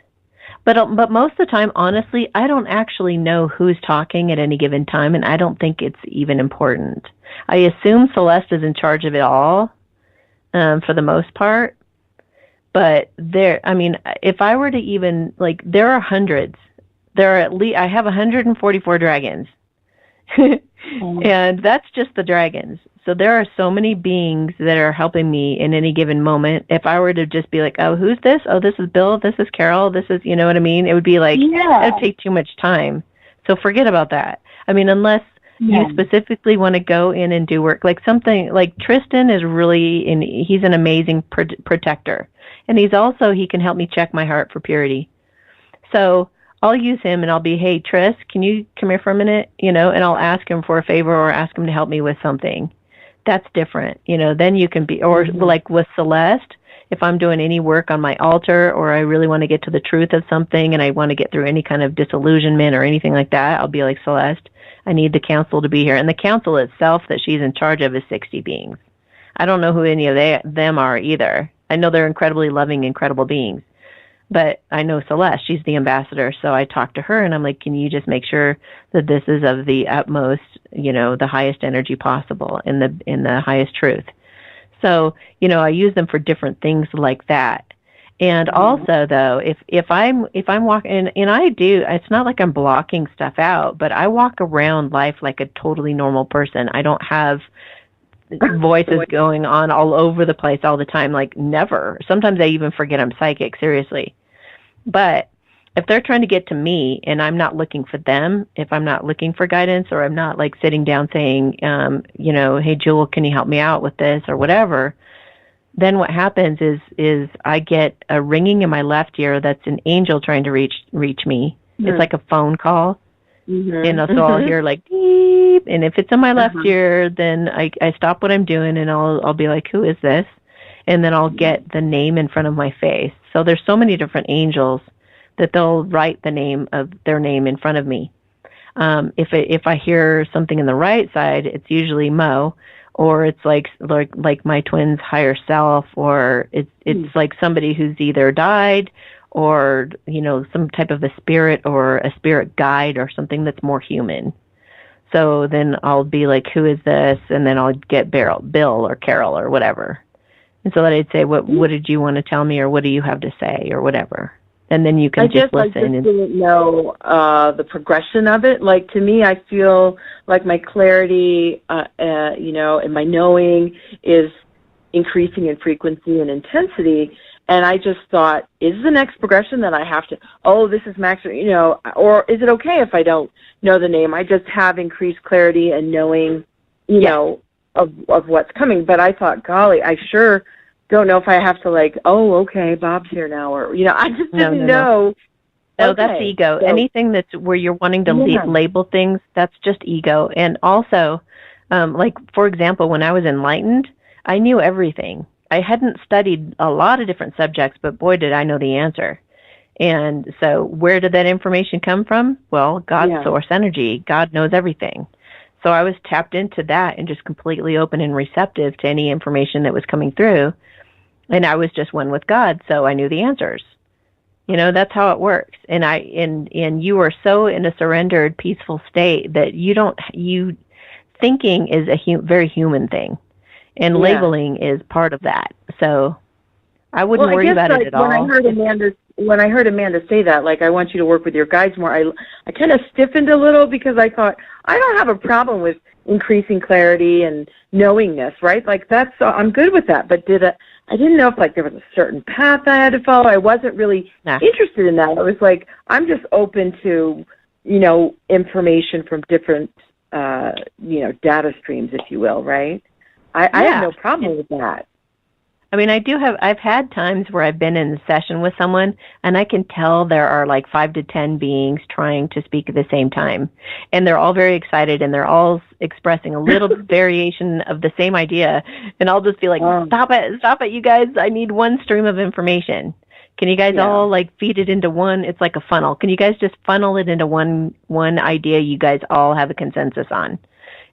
But most of the time, honestly, I don't actually know who's talking at any given time, and I don't think it's even important. I assume Celeste is in charge of it all, for the most part. But if I were to even, there are hundreds. There are I have 144 dragons. And that's just the dragons. So there are so many beings that are helping me in any given moment. If I were to just be oh, who's this? Oh, this is Bill. This is Carol. This is, you know what I mean? It would be it would take too much time. So forget about that. Unless you specifically want to go in and do work. Something Tristan is really, he's an amazing protector. And he can help me check my heart for purity. So I'll use him and I'll be, hey, Tris, can you come here for a minute? And I'll ask him for a favor or ask him to help me with something. That's different. Then you can be, or with Celeste, if I'm doing any work on my altar, or I really want to get to the truth of something and I want to get through any kind of disillusionment or anything like that, I'll be like, Celeste, I need the council to be here. And the council itself that she's in charge of is 60 beings. I don't know who any of them are either. I know they're incredibly loving, incredible beings. But I know Celeste, she's the ambassador, so I talked to her and I'm can you just make sure that this is of the utmost, the highest energy possible in the highest truth. So, I use them for different things like that. And also though, if I'm walking, and I do, it's not like I'm blocking stuff out, but I walk around life like a totally normal person. I don't have voices going on all over the place all the time, never. Sometimes I even forget I'm psychic, seriously. But if they're trying to get to me and I'm not looking for them, if I'm not looking for guidance, or I'm not sitting down saying, hey, Jewel, can you help me out with this or whatever, then what happens is I get a ringing in my left ear that's an angel trying to reach me. It's like a phone call. So I'll hear beep, and if it's in my left ear, then I stop what I'm doing and I'll be like, who is this? And then I'll get the name in front of my face. So there's so many different angels that they'll write the name of their name in front of me. If I hear something in the right side, it's usually Mo, or it's like my twin's higher self, or it's like somebody who's either died, or some type of a spirit or a spirit guide or something that's more human. So then I'll be like, who is this? And then I'll get Bill or Carol or whatever. And so that I'd say, what did you want to tell me, or what do you have to say, or whatever. And then you can just listen. I just didn't know the progression of it. Like, to me, I feel like my clarity, and my knowing is increasing in frequency and intensity. And I just thought, is the next progression that I have to, this is max, or is it okay if I don't know the name? I just have increased clarity and knowing, of what's coming. But I thought, golly, I sure don't know if I have to okay, Bob's here now, or, I just didn't know. No, that's ego. So, anything that's where you're wanting to label things, that's just ego. And also, for example, when I was enlightened, I knew everything. I hadn't studied a lot of different subjects, but boy, did I know the answer. And so where did that information come from? Well, God's source energy. God knows everything. So I was tapped into that and just completely open and receptive to any information that was coming through. And I was just one with God, so I knew the answers. That's how it works. And you are so in a surrendered, peaceful state that thinking is a very human thing. And labeling is part of that. So I wouldn't worry about it at all. When I heard Amanda say that, I want you to work with your guides more, I kind of stiffened a little, because I thought, I don't have a problem with increasing clarity and knowingness, right? I'm good with that. But I didn't know if there was a certain path I had to follow. I wasn't really interested in that. I was like, I'm just open to, information from different, data streams, if you will, right? I have no problem with that. I mean, I've had times where I've been in a session with someone, and I can tell there are 5 to 10 beings trying to speak at the same time. And they're all very excited, and they're all expressing a little variation of the same idea. And I'll just be like, stop it, you guys. I need one stream of information. Can you guys all feed it into one? It's like a funnel. Can you guys just funnel it into one idea you guys all have a consensus on?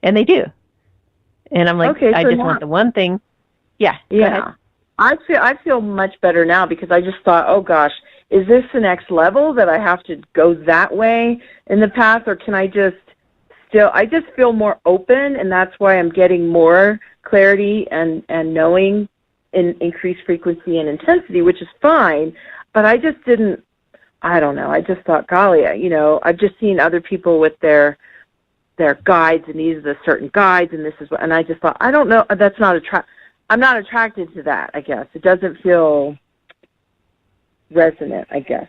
And they do. And I'm like, I just want the one thing. Yeah. Yeah. I feel much better now, because I just thought, oh gosh, is this the next level that I have to go that way in the path, or can I just feel more open, and that's why I'm getting more clarity and knowing in increased frequency and intensity, which is fine. But I just didn't, I don't know, I just thought, golly, I've just seen other people with their guides, and these are the certain guides, and this is what, and I just thought, I don't know, I'm not attracted to that, I guess. It doesn't feel resonant, I guess.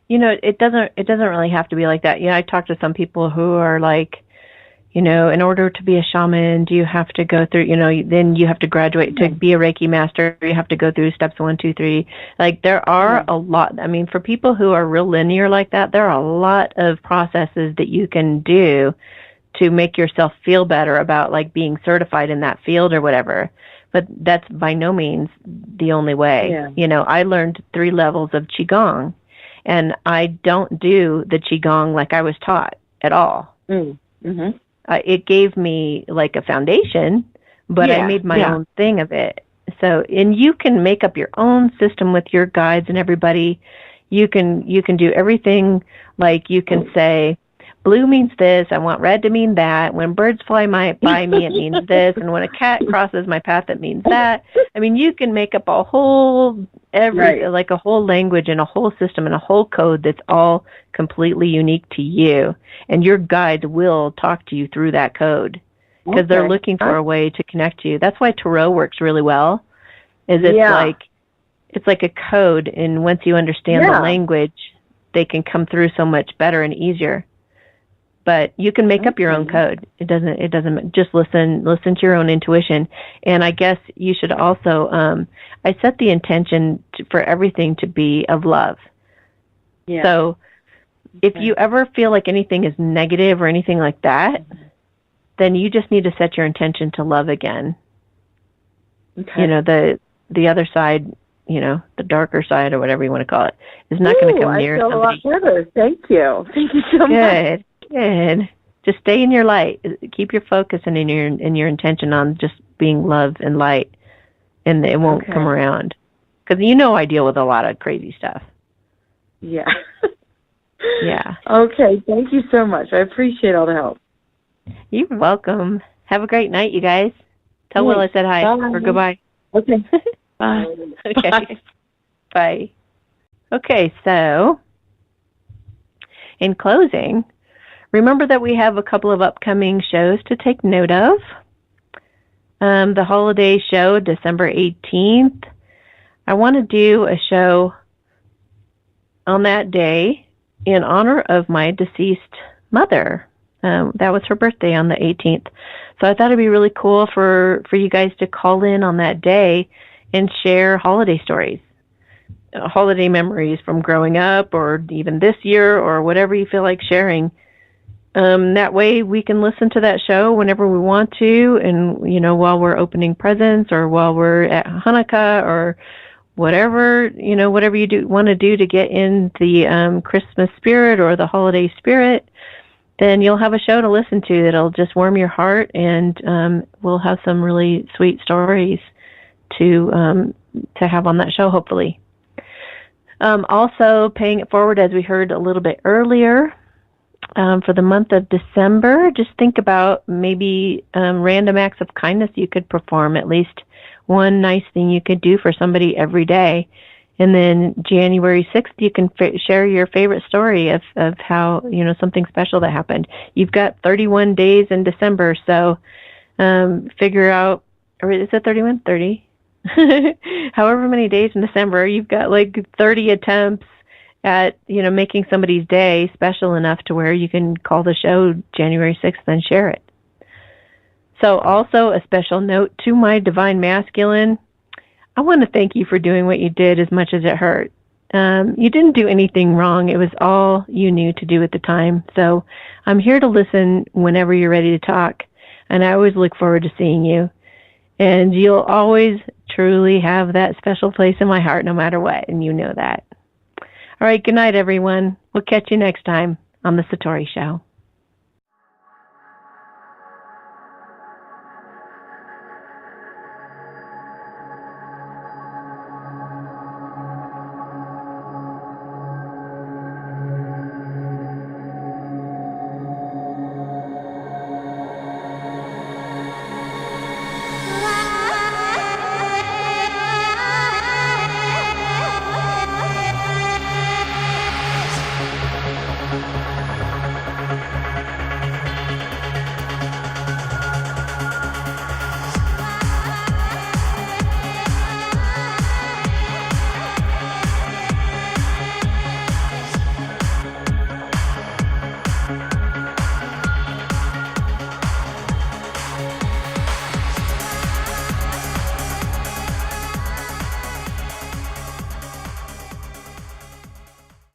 It doesn't really have to be like that. I talk to some people who are in order to be a shaman, do you have to go through, then you have to graduate to be a Reiki master, you have to go through steps 1, 2, 3. There are a lot. I mean, for people who are real linear like that, there are a lot of processes that you can do to make yourself feel better about being certified in that field or whatever. But that's by no means the only way. Yeah. I learned 3 levels of Qigong, and I don't do the Qigong like I was taught at all. Mm-hmm. It gave me a foundation, but I made my own thing of it. So, and you can make up your own system with your guides and everybody. You can do everything. You can say, blue means this, I want red to mean that. When birds fly by me, it means this. And when a cat crosses my path, it means that. I mean, you can make up a whole, a whole language and a whole system and a whole code that's all completely unique to you. And your guides will talk to you through that code, because they're looking for a way to connect to you. That's why Tarot works really well, it's like a code. And once you understand the language, they can come through so much better and easier. But you can make up your own code. It doesn't just listen to your own intuition. And I guess you should also, I set the intention for everything to be of love. Yeah. So if you ever feel like anything is negative or anything like that, then you just need to set your intention to love again. Okay. The other side, the darker side or whatever you want to call it, is not going to come near somebody. I feel a lot better. Thank you. Thank you so much. Good. Just stay in your light. Keep your focus and in your intention on just being love and light, and it won't come around. Because I deal with a lot of crazy stuff. Yeah. Yeah. Okay. Thank you so much. I appreciate all the help. You're welcome. Have a great night, you guys. Tell Will I said hi or goodbye. Okay. Bye. Okay. Bye. Bye. Okay, so in closing, remember that we have a couple of upcoming shows to take note of. The holiday show, December 18th. I want to do a show on that day in honor of my deceased mother. That was her birthday on the 18th. So I thought it'd be really cool for you guys to call in on that day and share holiday stories, holiday memories from growing up or even this year or whatever you feel like sharing. That way we can listen to that show whenever we want to, and, while we're opening presents or while we're at Hanukkah or whatever you want to do to get in the Christmas spirit or the holiday spirit. Then you'll have a show to listen to that'll just warm your heart, and we'll have some really sweet stories to have on that show, hopefully. Also, paying it forward, as we heard a little bit earlier, for the month of December, just think about maybe random acts of kindness you could perform, at least one nice thing you could do for somebody every day. And then January 6th, you can share your favorite story of how, something special that happened. You've got 31 days in December, so figure out, or is it 31? 30? However many days in December, you've got like 30 attempts at, making somebody's day special enough to where you can call the show January 6th and share it. So also a special note to my divine masculine. I want to thank you for doing what you did as much as it hurt. You didn't do anything wrong. It was all you knew to do at the time. So I'm here to listen whenever you're ready to talk. And I always look forward to seeing you. And you'll always truly have that special place in my heart no matter what. And you know that. All right. Good night, everyone. We'll catch you next time on The Satori Show.